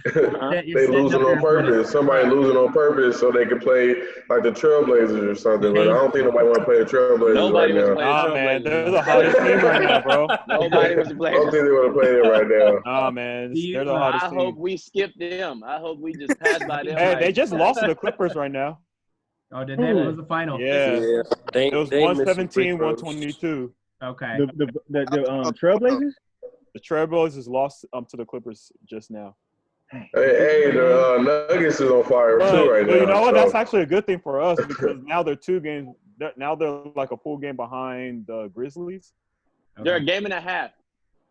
They losing on purpose. Somebody losing on purpose so they can play like the Trailblazers or something. But I don't think nobody want to play the Trailblazers Nobody right wants to now. play the Trailblazers. Man, they're the hottest team right now, bro. Nobody wants to play. I don't think they want to play them right now. Nah, man, they're the hottest I team. hope we skip them. I hope we just pass by them. Hey, they just lost to the Clippers right now. Oh, did they? What was the final? Yeah. It was 117, 122. Okay. The Trailblazers? The Trailblazers lost to the Clippers just now. Hey, the Nuggets is on fire too right now. You know what? That's actually a good thing for us because now they're 2 games. Now they're like a full game behind the Grizzlies. Okay. They're a game and a half.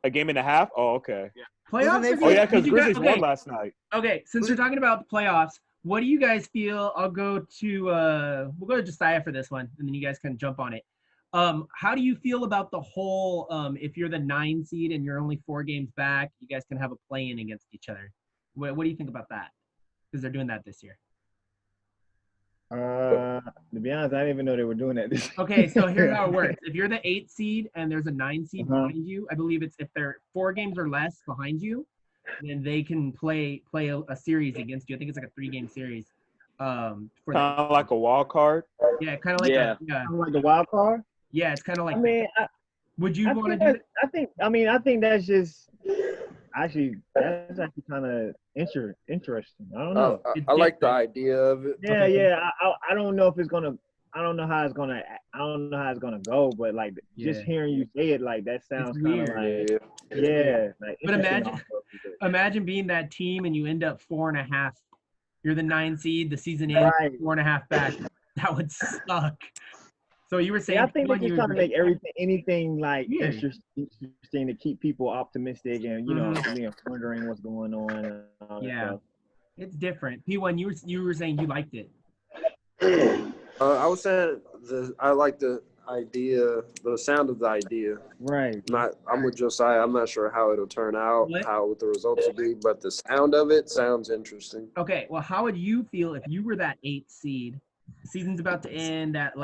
A game and a half? Oh, okay. Yeah. Playoffs? Oh, yeah, because Grizzlies won last night. Okay, since we're talking about the playoffs, what do you guys feel? I'll go to we'll go to Josiah for this one, and then you guys can jump on it. How do you feel about the whole if you're the 9 seed and you're only 4 games back, you guys can have a play-in against each other? What do you think about that? Because they're doing that this year. To be honest, I didn't even know they were doing that. Okay, so here's how it works. If you're the 8 seed and there's a 9 seed behind you, I believe it's if they're 4 games or less behind you, then they can play a series against you. I think it's like a 3-game series. Kind of like a wild card. Yeah, kind of like Kind of like the wild card. Yeah, it's kind of like. I mean, would you want to do it? I think that's just that's actually kind of interesting. I don't know. I like the idea of it. Yeah. I don't know if it's gonna. I don't know how it's gonna go. But like just hearing you say it, like that sounds kind of like like. But imagine being that team and you end up 4.5. You're the 9 seed. The season ends 4.5 back. That would suck. So you were saying? I think they're just trying to make anything like interesting to keep people optimistic and wondering what's going on. And all that stuff. It's different. P1, you were saying you liked it. I was saying I like the idea, the sound of the idea. Right. I'm with Josiah. I'm not sure how it'll turn out, what the results will be, but the sound of it sounds interesting. Okay, well, how would you feel if you were that 8th seed? Season's about to end. That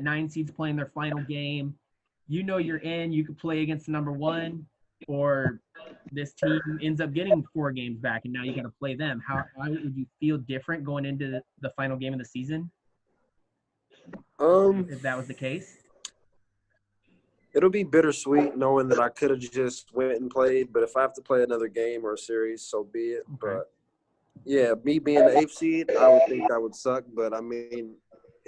9 seed's playing their final game. You know you're in. You could play against the number 1, or this team ends up getting 4 games back, and now you got to play them. How would you feel different going into the final game of the season? If that was the case. It'll be bittersweet knowing that I could have just went and played, but if I have to play another game or a series, so be it. Okay. But yeah, me being the 8th seed, I would think that would suck. But I mean,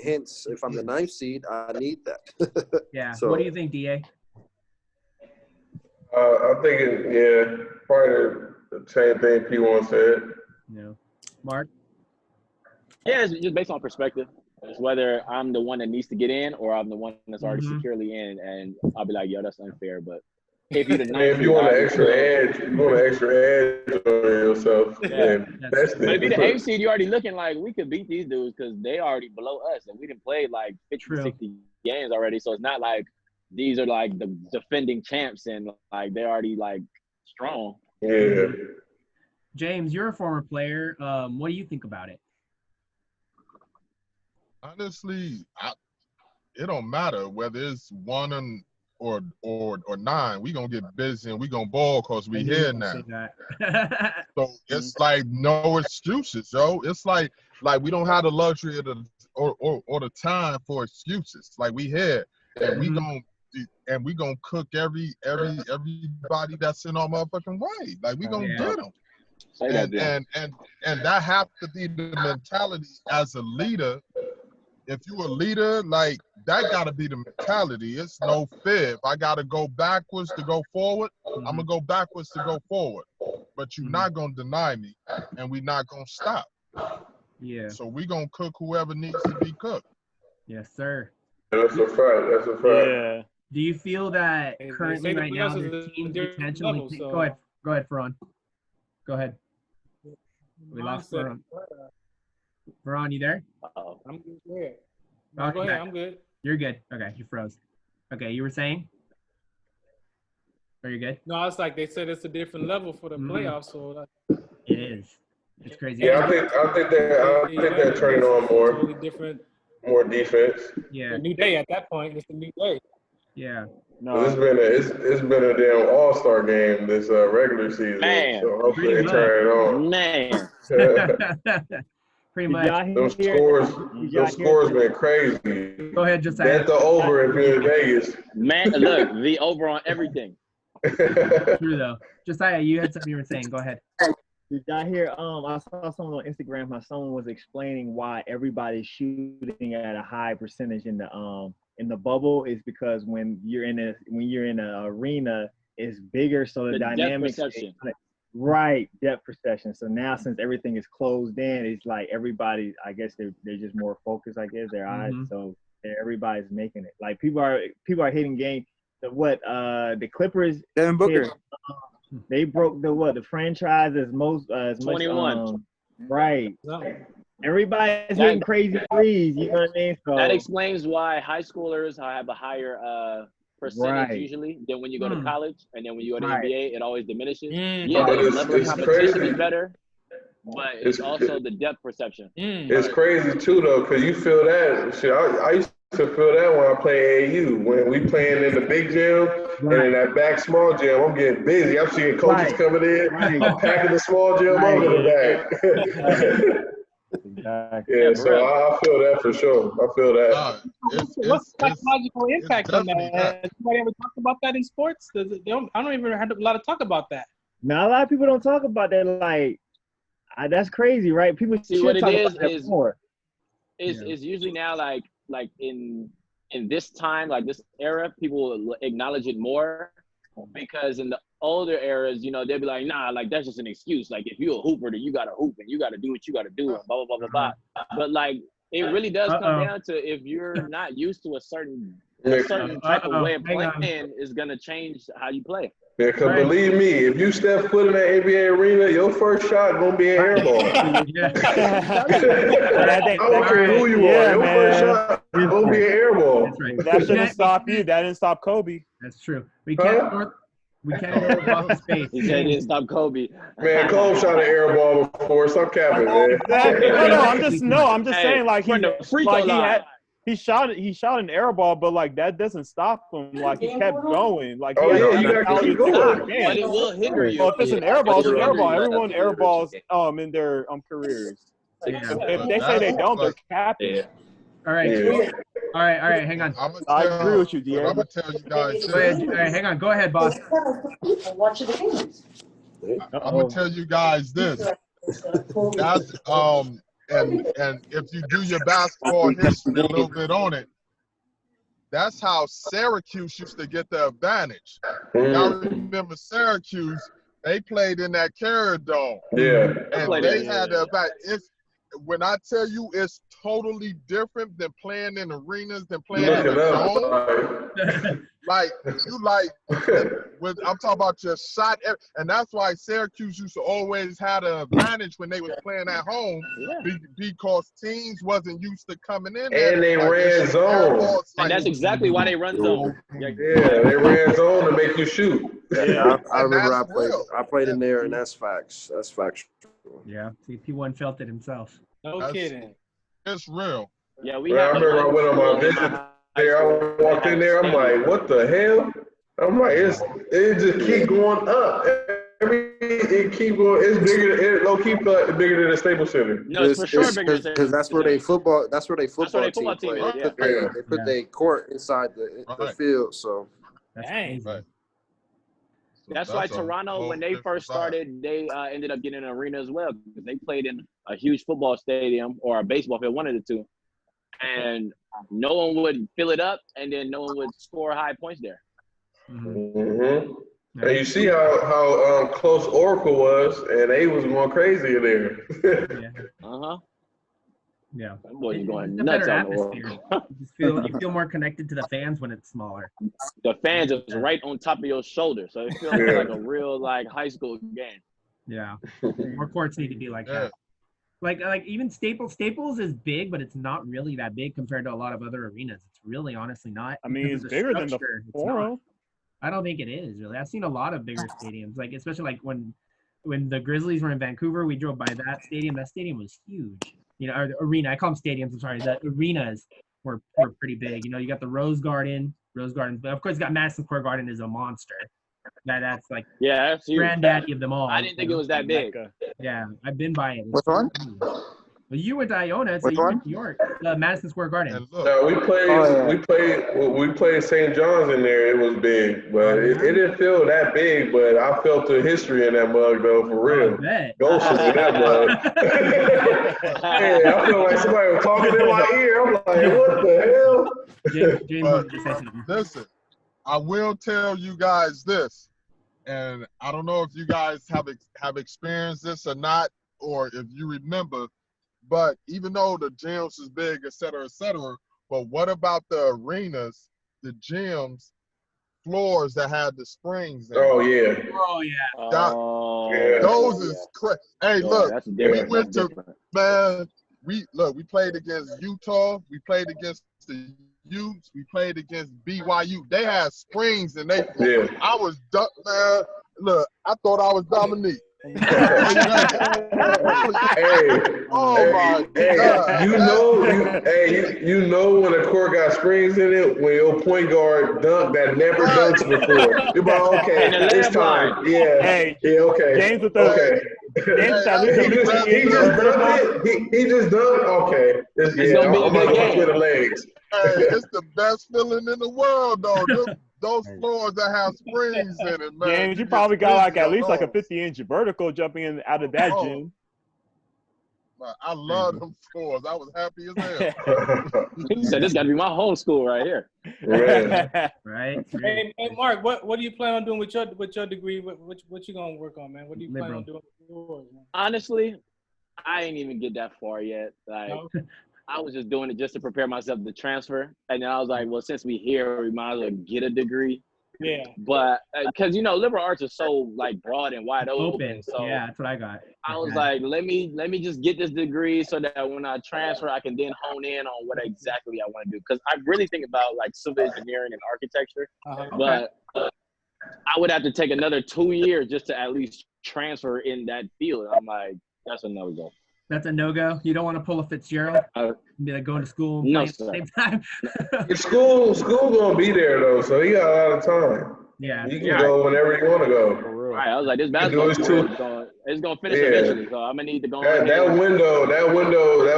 hence, if I'm the 9th seed, I need that. Yeah. So, what do you think, DA? I think probably the same thing P1 said. Yeah. Mark? Yeah, it's just based on perspective. It's whether I'm the one that needs to get in or I'm the one that's already securely in, and I'll be like, yo, that's unfair. But if you're the 9th, if you want an extra edge, on yourself. Yeah. But if you're the 8th seed, you're already looking like we could beat these dudes because they already below us, and we didn't play like 50, 60 games already. So it's not like these are like the defending champs and like they're already like strong. Yeah. James, you're a former player. What do you think about it? Honestly, it don't matter whether it's 1 or 9. We gonna get busy and we gonna ball because we here now. So it's like no excuses, yo. It's like we don't have the luxury of or the time for excuses. Like we here and we gonna cook everybody that's in our motherfucking way. Like we gonna get them. And that have to be the mentality as a leader. If you're a leader, like that gotta be the mentality. It's no fear. If I gotta go backwards to go forward, I'm gonna go backwards to go forward. But you're not gonna deny me, and we're not gonna stop. Yeah. So we gonna cook whoever needs to be cooked. Yes, sir. That's a fact. Yeah. Do you feel that currently right now the team's intentionally? Go ahead, Ferran. Go ahead. We lost Ferran. Ferran, you there? I'm good. Okay. Go ahead, I'm good. You're good. Okay, you froze. Okay, you were saying? Are you good? No, it's like they said it's a different level for the playoffs. So it is. It's crazy. Yeah, I think they're turning on more. Totally different. More defense. Yeah. A new day at that point. It's a new day. Yeah. No. It's been a damn all-star game this regular season. Man. So hopefully they turn it on. Man. Pretty much. Those scores been crazy. Go ahead, Josiah. Bet the over if you're in Vegas. Man, look, the over on everything. True though. Josiah, you had something you were saying. Go ahead. Did y'all hear? I saw someone on Instagram. How someone was explaining why everybody's shooting at a high percentage in the bubble is because when you're in an arena, it's bigger, so the dynamics. Right, depth perception. So now since everything is closed in, it's like everybody, I guess they're just more focused, I guess, their eyes. So everybody's making it. Like people are hitting game. The Clippers Devin Booker. They broke the franchise as 21. Right. Everybody's hitting crazy threes, you know what I mean? So that explains why high schoolers have a higher percentage usually than when you go to college, and then when you go to NBA, it always diminishes. Yeah, the level of competition is better, but it's also the depth perception. It's crazy too, though, because you feel that shit. I used to feel that when I play AAU. When we playing in the big gym and in that back small gym, I'm getting busy. I'm seeing coaches coming in. I'm packing the small gym over the back. Exactly. Yeah, so I feel that for sure. I feel that. What's the psychological impact on that? Has anybody ever talked about that in sports? I don't even have a lot of talk about that. Now, a lot of people don't talk about that. Like, that's crazy, right? People see what it is more. It's usually now like in this time, like this era, people will acknowledge it more because in the older eras, they'll be like, nah, like that's just an excuse. Like if you're a hooper, then you gotta hoop and you gotta do what you gotta do and blah blah blah blah blah. But like it really does come down to if you're not used to a certain type of way of playing, is gonna change how you play. Yeah, because believe me, if you step foot in that NBA arena, your first shot gonna be an air ball. I don't care who you are. Your first shot gonna be an air ball. That's right. That shouldn't stop you. That didn't stop Kobe. That's true. We can't ignore Boston's face. He said he didn't stop Kobe. Man, Cole shot an air ball before. Stop capping, man. I'm just saying, like he shot an air ball, but like that doesn't stop him. Like he kept going. Like you gotta keep going. But it will hinder you. Well, if it's an air ball, it's an air ball. Everyone air balls in their careers. If they say they don't, they're capping. Yeah. All right. All right. Hang on. I agree with you, Diego. I'm gonna tell you guys. Go ahead. All right, hang on. Go ahead, boss. I'm gonna tell you guys this. That's and if you do your basketball history a little bit on it, that's how Syracuse used to get the advantage. Y'all remember Syracuse? They played in that Carrier Dome. Yeah. And they had the advantage. When I tell you it's totally different than playing in arenas than playing in the dome. I'm talking about your shot, and that's why Syracuse used to always have an advantage when they was playing at home, because teams wasn't used to coming in there. And they ran zone. And that's exactly why they run zone. Yeah, they ran zone to make you shoot. Yeah, I remember I played in there, and that's facts. That's factual. Yeah, CP1 felt it himself. No kidding. It's real. Yeah, I remember I went on my visit there. I walked in there. I'm like, what the hell? I'm like, it just keep going up. It keep going. It's bigger. It low key bigger than the Staples Center. No, it's for sure bigger because that's where they football. That's where they football team play. Yeah. They put their court inside the field. So. Dang. Right. That's why Toronto, when they first started, they ended up getting an arena as well, because they played in a huge football stadium or a baseball field, one of the two, and no one would fill it up, and then no one would score high points there. Mm-hmm. And you see how close Oracle was, and they was going crazy in there. Yeah. That boy's going it's a nuts better on atmosphere. You feel more connected to the fans when it's smaller. The fans is right on top of your shoulder, so it feels like a real high school game. Yeah, more courts need to be like that. Like even Staples is big, but it's not really that big compared to a lot of other arenas. It's really honestly not. I mean, it's bigger than the Forum. I don't think it is really. I've seen a lot of bigger stadiums, like especially like when the Grizzlies were in Vancouver, we drove by that stadium. That stadium was huge. You know, or the arena. I call them stadiums. I'm sorry. The arenas were pretty big. You know, you got the Rose Garden, but of course, you got Madison Square Garden is a monster. That's like that's granddaddy of them all. I didn't think it was that big. Yeah, I've been by it. Which one? Well, you went to Iona, so you went to New York, Madison Square Garden. No, we played St. John's in there. It was big, but it didn't feel that big. But I felt the history in that mug, though, for real. Ghosts was in that mug. Yeah, I feel like somebody was talking in my ear. I'm like, what the hell? Listen, I will tell you guys this, and I don't know if you guys have experienced this or not, or if you remember. But even though the gyms is big, et cetera, but what about the arenas, the gyms, floors that had the springs in? Oh, yeah. Those is crazy. Hey, look, we went to, man, we played against Utah. We played against the Utes. We played against BYU. They had springs and they, I was, man, look, I thought I was Dominique. My God. You know when a court got springs in it, when your point guard dunked that never dunks before. You're like, okay, it's time. Okay. James with the he just dunked. Okay. It's gonna be a good game. With the legs. Hey, it's the best feeling in the world, though. Those floors that have springs in it, man. James, you probably got at least like a 50-inch vertical jumping in out of that gym. I love them floors. I was happy as hell. He said, "This got to be my home school right here." Right. Hey, Mark, what do you plan on doing with your degree? What you gonna work on, man? What do you plan on doing with yours, man? Honestly, I ain't even get that far yet. I was just doing it just to prepare myself to transfer. And then I was like, well, since we here, we might as well get a degree. Yeah. But because liberal arts is so like broad and wide open. So yeah, that's what I got. I was like, let me just get this degree so that when I transfer, I can then hone in on what exactly I want to do. Because I really think about like civil engineering and architecture, but I would have to take another 2 years just to at least transfer in that field. I'm like, that's a no-go. That's a no-go? You don't want to pull a Fitzgerald? Be like going to school and playing at the same time? School gonna be there though, so you got a lot of time. Yeah. You can go whenever you want to go. Right. I was like, this basketball it's gonna finish eventually, so I'm gonna need to go. That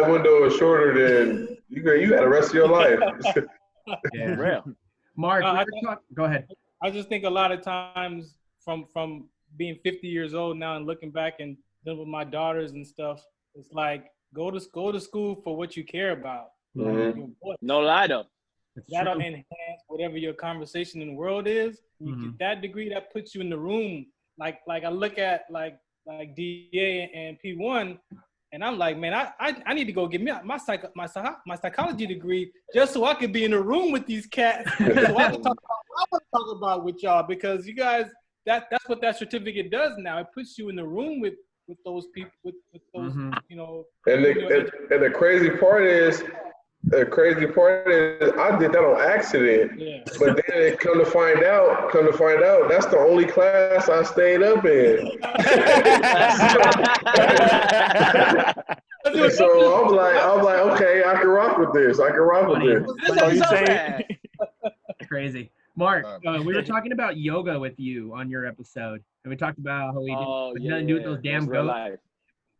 window is shorter than you got the rest of your life. Yeah. Real. Mark, go ahead. I just think a lot of times from being 50 years old now and looking back and dealing with my daughters and stuff, it's like go to school for what you care about. Mm-hmm. No lie though. That'll enhance whatever your conversation in the world is. You get that degree, that puts you in the room. Like I look at like DA and P1, and I'm like, man, I need to go get me my psychology degree just so I could be in the room with these cats. So I want to talk about with y'all, because you guys, that's what that certificate does now. It puts you in the room with those people, with those, And the crazy part is, I did that on accident. Yeah. But then come to find out, that's the only class I stayed up in. So I'm like, okay, I can rock with this. So you saying crazy. Mark, we were talking about yoga with you on your episode, and we talked about how we did nothing to do with those damn goats.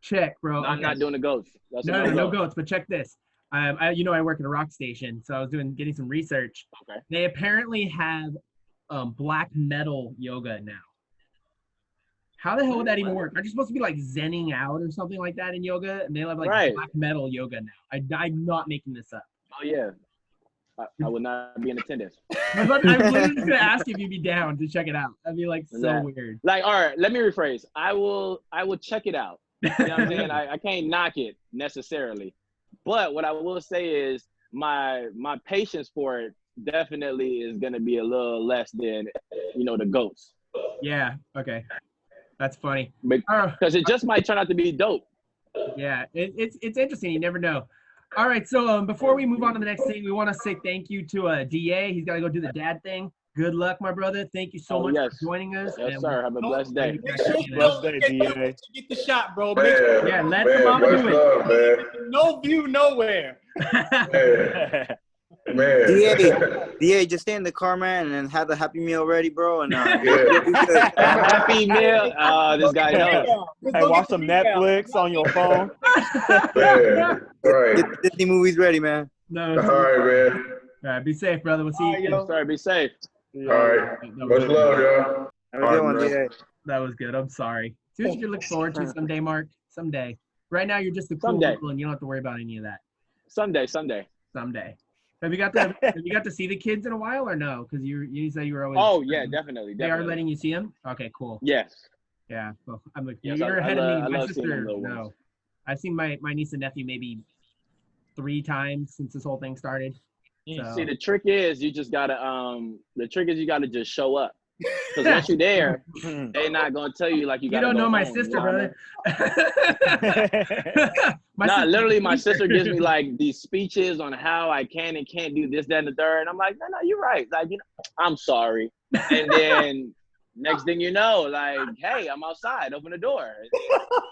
Check, bro. No, I'm not doing the goats. That's no goats. But check this. I work at a rock station, so I was getting some research. Okay. They apparently have black metal yoga now. How the hell would that even work? Aren't you supposed to be like zenning out or something like that in yoga? And they have like black metal yoga now. I'm not making this up. Oh yeah. I would not be in attendance. I'm literally just gonna ask if you'd be down to check it out. That'd be like so weird. Like, all right, let me rephrase. I will check it out. You know what I'm saying? I can't knock it necessarily. But what I will say is my patience for it definitely is gonna be a little less than the goats. Yeah. Okay. That's funny. Because it just might turn out to be dope. Yeah, it's interesting. You never know. All right, so before we move on to the next thing, we want to say thank you to DA. He's got to go do the dad thing. Good luck, my brother. Thank you so much for joining us. Yes, sir. Have a blessed day. Blessed day, DA. Get the shot, bro. Man, let the mama do it. Man. No view, nowhere. Man. DA, just stay in the car, man, and have the Happy Meal ready, bro. And Happy Meal. This guy knows. Hey, watch some Netflix on your phone. Man. Right. Get the Disney movies ready, man. No. All right, man. All right, be safe, brother. We'll see you. Sorry, be safe. All right. Much love, y'all. Have a good one, DA. That was good. I'm sorry. See what you look forward to someday, Mark. Someday. Right now, you're just a cool uncle, and you don't have to worry about any of that. Someday. Have you got to see the kids in a while or no? Because you said you were always. Oh yeah, definitely. They are letting you see them. Okay, cool. Yes. Yeah. Well, I'm like, yes, you're ahead of me. My sister. No, I've seen my niece and nephew maybe 3 times since this whole thing started. So. See, the trick is you gotta just show up. Because once you're there, they're not gonna tell you like you gotta. You don't know my home, sister, brother. Literally, my sister gives me like these speeches on how I can and can't do this, that, and the third. And I'm like, no, you're right. Like, I'm sorry. And then next thing you know, like, hey, I'm outside. Open the door.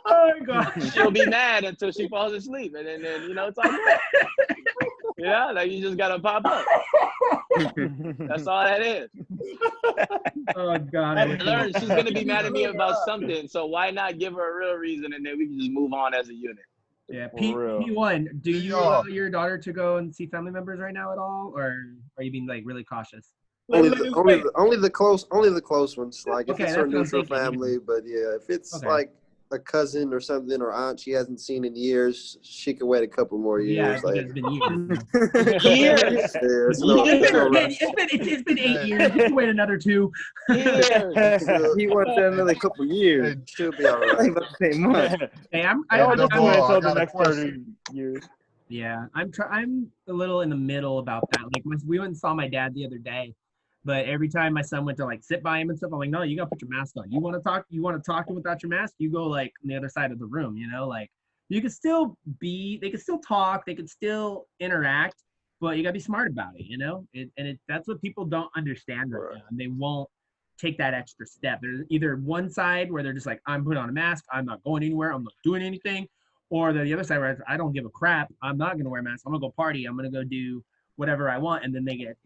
Oh my God. She'll be mad until she falls asleep, and then it's all good. Yeah, like you just gotta pop up. That's all that is. Oh God! I learned she's gonna be mad at me about something, so why not give her a real reason, and then we can just move on as a unit. Yeah, P1. Do you allow your daughter to go and see family members right now at all, or are you being like really cautious? Only the close ones. Like if it's her neutral family, but yeah, if it's like a cousin or something or aunt she hasn't seen in years, she can wait a couple more years. Yeah, it's been years. It's been 8 years. You can wait another 2. He wants another couple years. She'll be all right. Hey, I'm until the next 30 years. Yeah, I'm a little in the middle about that. Like we went and saw my dad the other day, But every time my son went to like sit by him and stuff, I'm like, no, you gotta put your mask on. You want to talk? You want to talk to him without your mask? You go like on the other side of the room. You know, like you can still be. They can still talk. They can still interact. But you gotta be smart about it. You know, that's what people don't understand right now, and they won't take that extra step. There's either one side where they're just like, I'm putting on a mask. I'm not going anywhere. I'm not doing anything. Or the other side where I don't give a crap. I'm not gonna wear a mask. I'm gonna go party. I'm gonna go do whatever I want, and then they get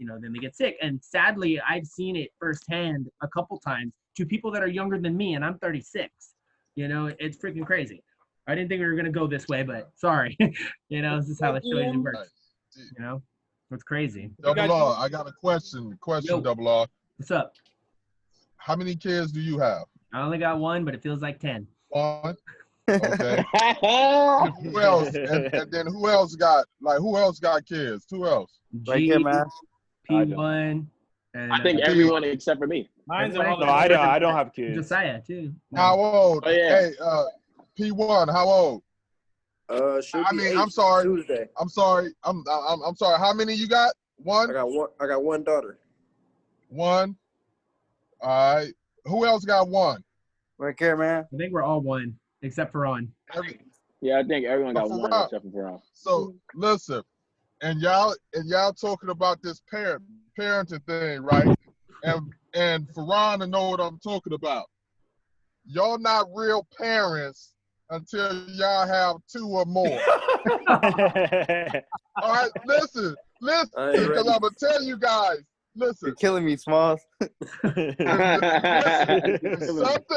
sick. And sadly, I've seen it firsthand a couple times to people that are younger than me, and I'm 36. You know, it's freaking crazy. I didn't think we were gonna go this way, but sorry. You know, this is how the show usually works. You know, it's crazy. Dubl R, I got a question. Yo. Dubl R. What's up? How many kids do you have? I only got one, but it feels like 10. One. Okay. Who else? And then who else got kids? Who else? Right here, man. P1. And, I think everyone except for me. Mine's Everybody- all No, I don't have kids. Josiah too. How old? Oh, yeah. Hey, P1, how old? Should I be mean, 8 I'm sorry. Tuesday. I'm sorry. I'm sorry. How many you got? One? I got one daughter. One. All right. Who else got one? Right here, man. I think we're all one, except for on. Yeah, I think everyone got For one Rob. except for Ron. So listen, and y'all talking about this parenting thing, right? And for Ron to know what I'm talking about. Y'all not real parents until y'all have 2 or more. All right, listen, I ain't because ready. I'm gonna tell you guys. Listen, You're killing me, Smalls. something.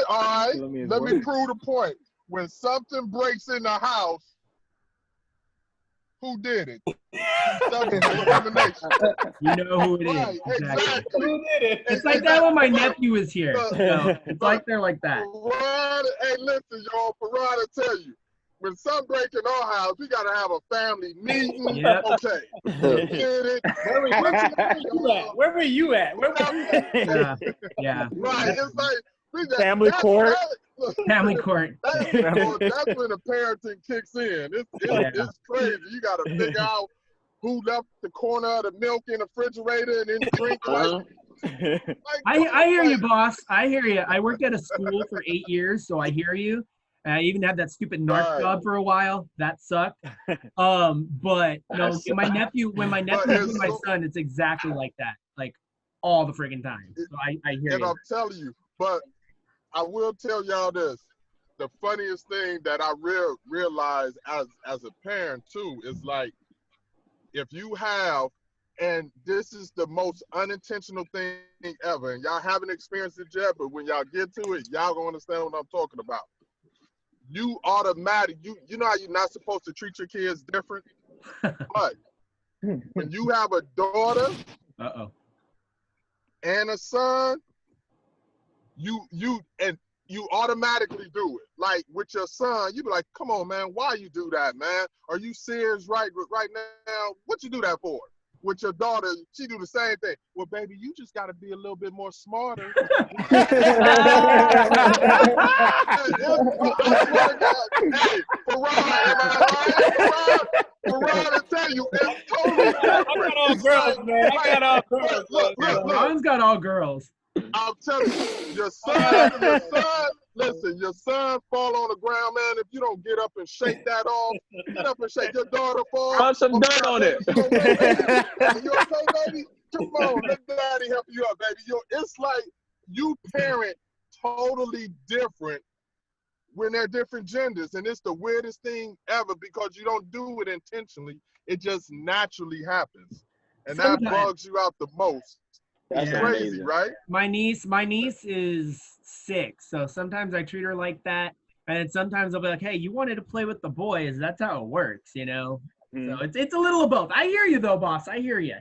All right, let me prove the point. When something breaks in the house, who did it? Subject to elimination. You know who it is. Right, exactly. Who did it? It's like that when my nephew was here. So it's like they're like that. Ferrari, hey, listen, y'all. Ferrari tell you, when something breaks in our house, we gotta have a family meeting. Yep. Okay. You did it. Where were you at? Yeah. Right. It's like we just, Family court. Family court. That's when the parenting kicks in. It's crazy. You gotta figure out who left the corner of the milk in the refrigerator and then drink. I hear you, boss. I hear you. I worked at a school for 8 years, so I hear you. And I even had that stupid narc job for a while. That sucked. But no, when my nephew was with my son, it's exactly like that. Like all the friggin' time. So I hear And you. I'm telling you, but I will tell y'all this. The funniest thing that I realize as a parent too is like, if you have, and this is the most unintentional thing ever, and y'all haven't experienced it yet, but when y'all get to it, y'all gonna understand what I'm talking about. You you know how you're not supposed to treat your kids different, but when you have a daughter and a son, you automatically do it. Like with your son, you be like, come on, man, why you do that, man? Are you serious right now? What you do that for? With your daughter, she do the same thing. Well, baby, you just got to be a little bit more smarter. I swear to God. Hey, Farah, I tell you, it's totally different. I got all girls, man. I got all girls. Look. Ron's got all girls. I'm telling you, your son fall on the ground, man. If you don't get up and shake that off, get up and shake your daughter fall. Put some dirt on it. You okay, baby? Come on, let daddy help you up, baby. It's like you parent totally different when they're different genders, and it's the weirdest thing ever because you don't do it intentionally. It just naturally happens, and that bugs you out the most. It's crazy, amazing. right? My niece is 6, so sometimes I treat her like that, and sometimes I'll be like, "Hey, you wanted to play with the boys? That's how it works, you know." So it's a little of both. I hear you though, boss. I hear you.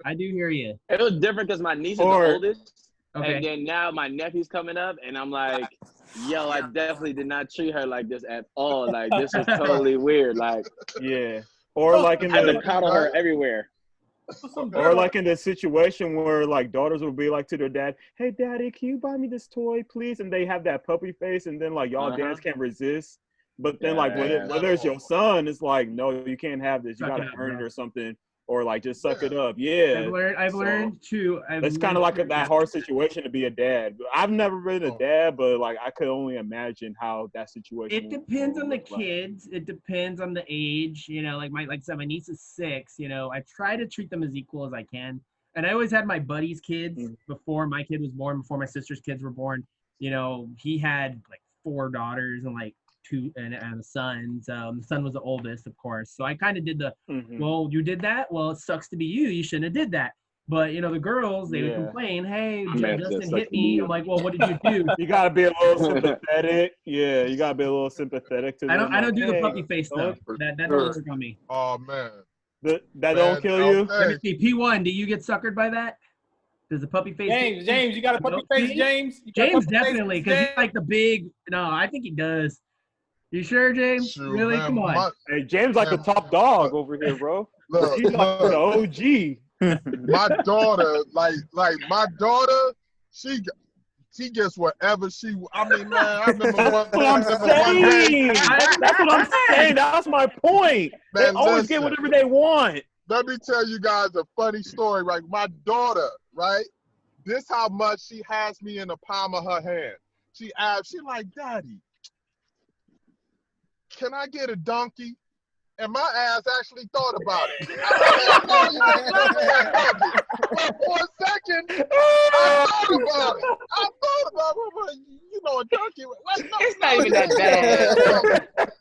I do hear you. It was different because my niece is the oldest, Okay. and then now my nephew's coming up, and I'm like, yo, I definitely did not treat her like this at all. Like this is totally weird. Like, yeah, or like in I had to the coddle her everywhere. Or like in the situation where like daughters will be like to their dad, "Hey daddy, can you buy me this toy, please?" And they have that puppy face, and then like y'all dads can't resist. But then like whether it's your son, it's like, no, you can't have this. You gotta earn it or something. or like just suck it up. Yeah. I've learned to. It's kind of like that hard situation to be a dad. I've never been a dad, but like I could only imagine how that situation. It depends on the kids. It depends on the age. You know, like I said, my niece is 6. You know, I try to treat them as equal as I can. And I always had my buddy's kids before my kid was born, before my sister's kids were born. You know, he had like 4 daughters and like 2 and a son. So the son was the oldest, of course. So I kind of did the, well, you did that? Well, it sucks to be you. You shouldn't have did that. But, you know, the girls, they would complain, hey, Justin hit me. I'm like, well, what did you do? You got to be a little sympathetic. Yeah, you got to be a little sympathetic to them. I don't do the puppy face, though. That don't work on me. Oh, man. That don't kill you? Let me see. P1, do you get suckered by that? Does the puppy face? James, you got a puppy face, James? James definitely, because he's like the big. No, I think he does. You sure, James? Shoot, really? man, Come on. Hey, James like the top dog over here, bro. Look, he's like the OG. My daughter, like my daughter, she gets whatever she. I mean, man, I remember That's what I'm saying. That's what I'm saying. That's my point. They always get whatever they want. Let me tell you guys a funny story. Right, my daughter, right? This how much she has me in the palm of her hand. She like, Daddy, can I get a donkey? And my ass actually thought about it. For a second, I thought about it. You know, a donkey. Like, no, it's not even that bad.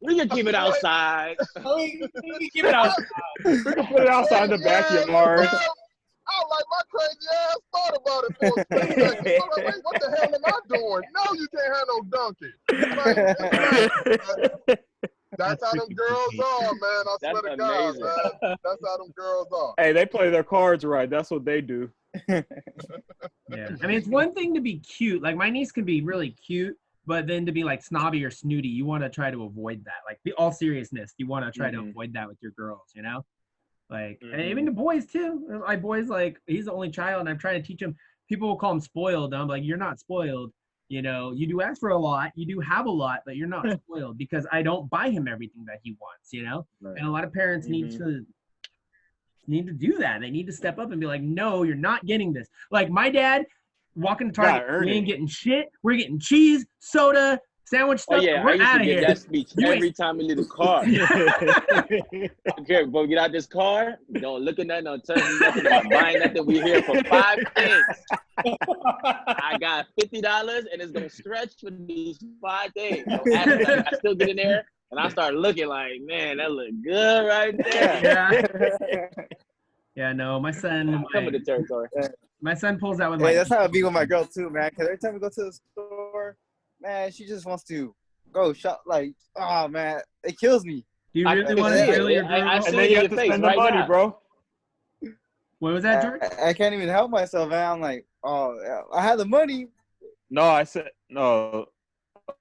We can keep it outside. We can keep it outside. We can put it outside in the backyard. I like my crazy ass thought about it for a second. I'm like, wait, what the hell am I doing? No, you can't have no donkey. That's how them girls are, man. I swear to God, man. That's how them girls are. Hey, they play their cards right. That's what they do. Yeah. I mean, it's one thing to be cute. Like, my niece can be really cute, but then to be, like, snobby or snooty, you want to try to avoid that. Like, all seriousness, you want to try to avoid that with your girls, you know? Like, and even the boys, too. My boy's, like, he's the only child, and I'm trying to teach him. People will call him spoiled. I'm like, you're not spoiled. You know, you do ask for a lot, you do have a lot, but you're not spoiled because I don't buy him everything that he wants, you know? Right. And a lot of parents need to do that. They need to step up and be like, no, you're not getting this. Like my dad walking to Target, we ain't getting shit. We're getting cheese, soda, sandwich stuff. Oh, yeah, we're out of here. That speech every time we leave the car. Okay, bro, get out this car. Don't look at nothing. Don't touch nothing. I'm buying nothing. We here for 5 days. I got $50 and it's gonna stretch for these 5 days. So I still get in there and I start looking like, man, that look good right there. Yeah, no, my son. Come with the territory. My son pulls out with my. That's how I be with my girl too, man. Because every time we go to the store, man, she just wants to go shop. Like, oh man, it kills me. Do you really want to kill your girl? And then you have to spend the money, bro. What was that, George? I can't even help myself, man. I'm like, oh, I had the money. No, I said no.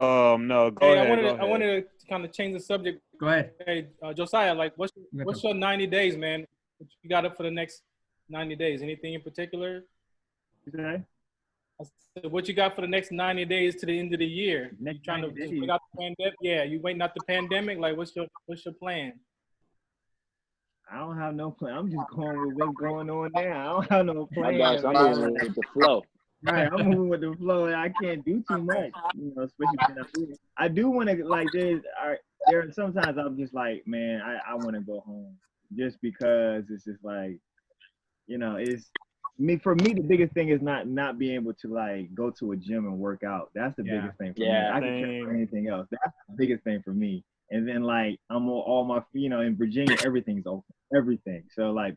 No. Go ahead. I wanted to kind of change the subject. Go ahead. Hey, Josiah, like, what's your 90 days, man? What you got up for the next 90 days? Anything in particular? Okay. I said, what you got for the next 90 days to the end of the year? Next you trying to days. wait out the pandemic? Yeah, you waiting out the pandemic? Like, what's your plan? I don't have no plan. I'm just going with what's going on now. I don't have no plan. I'm moving with the flow. Right, I'm moving with the flow. I can't do too much, you know, especially when I'm doing it. I do want to, like, there are sometimes I'm just like, man, I want to go home just because it's just like, you know, for me, the biggest thing is not being able to, like, go to a gym and work out. That's the biggest thing for me. I can care for anything else. That's the biggest thing for me. And then, like, I'm all my, you know, in Virginia, everything's open, everything. So, like,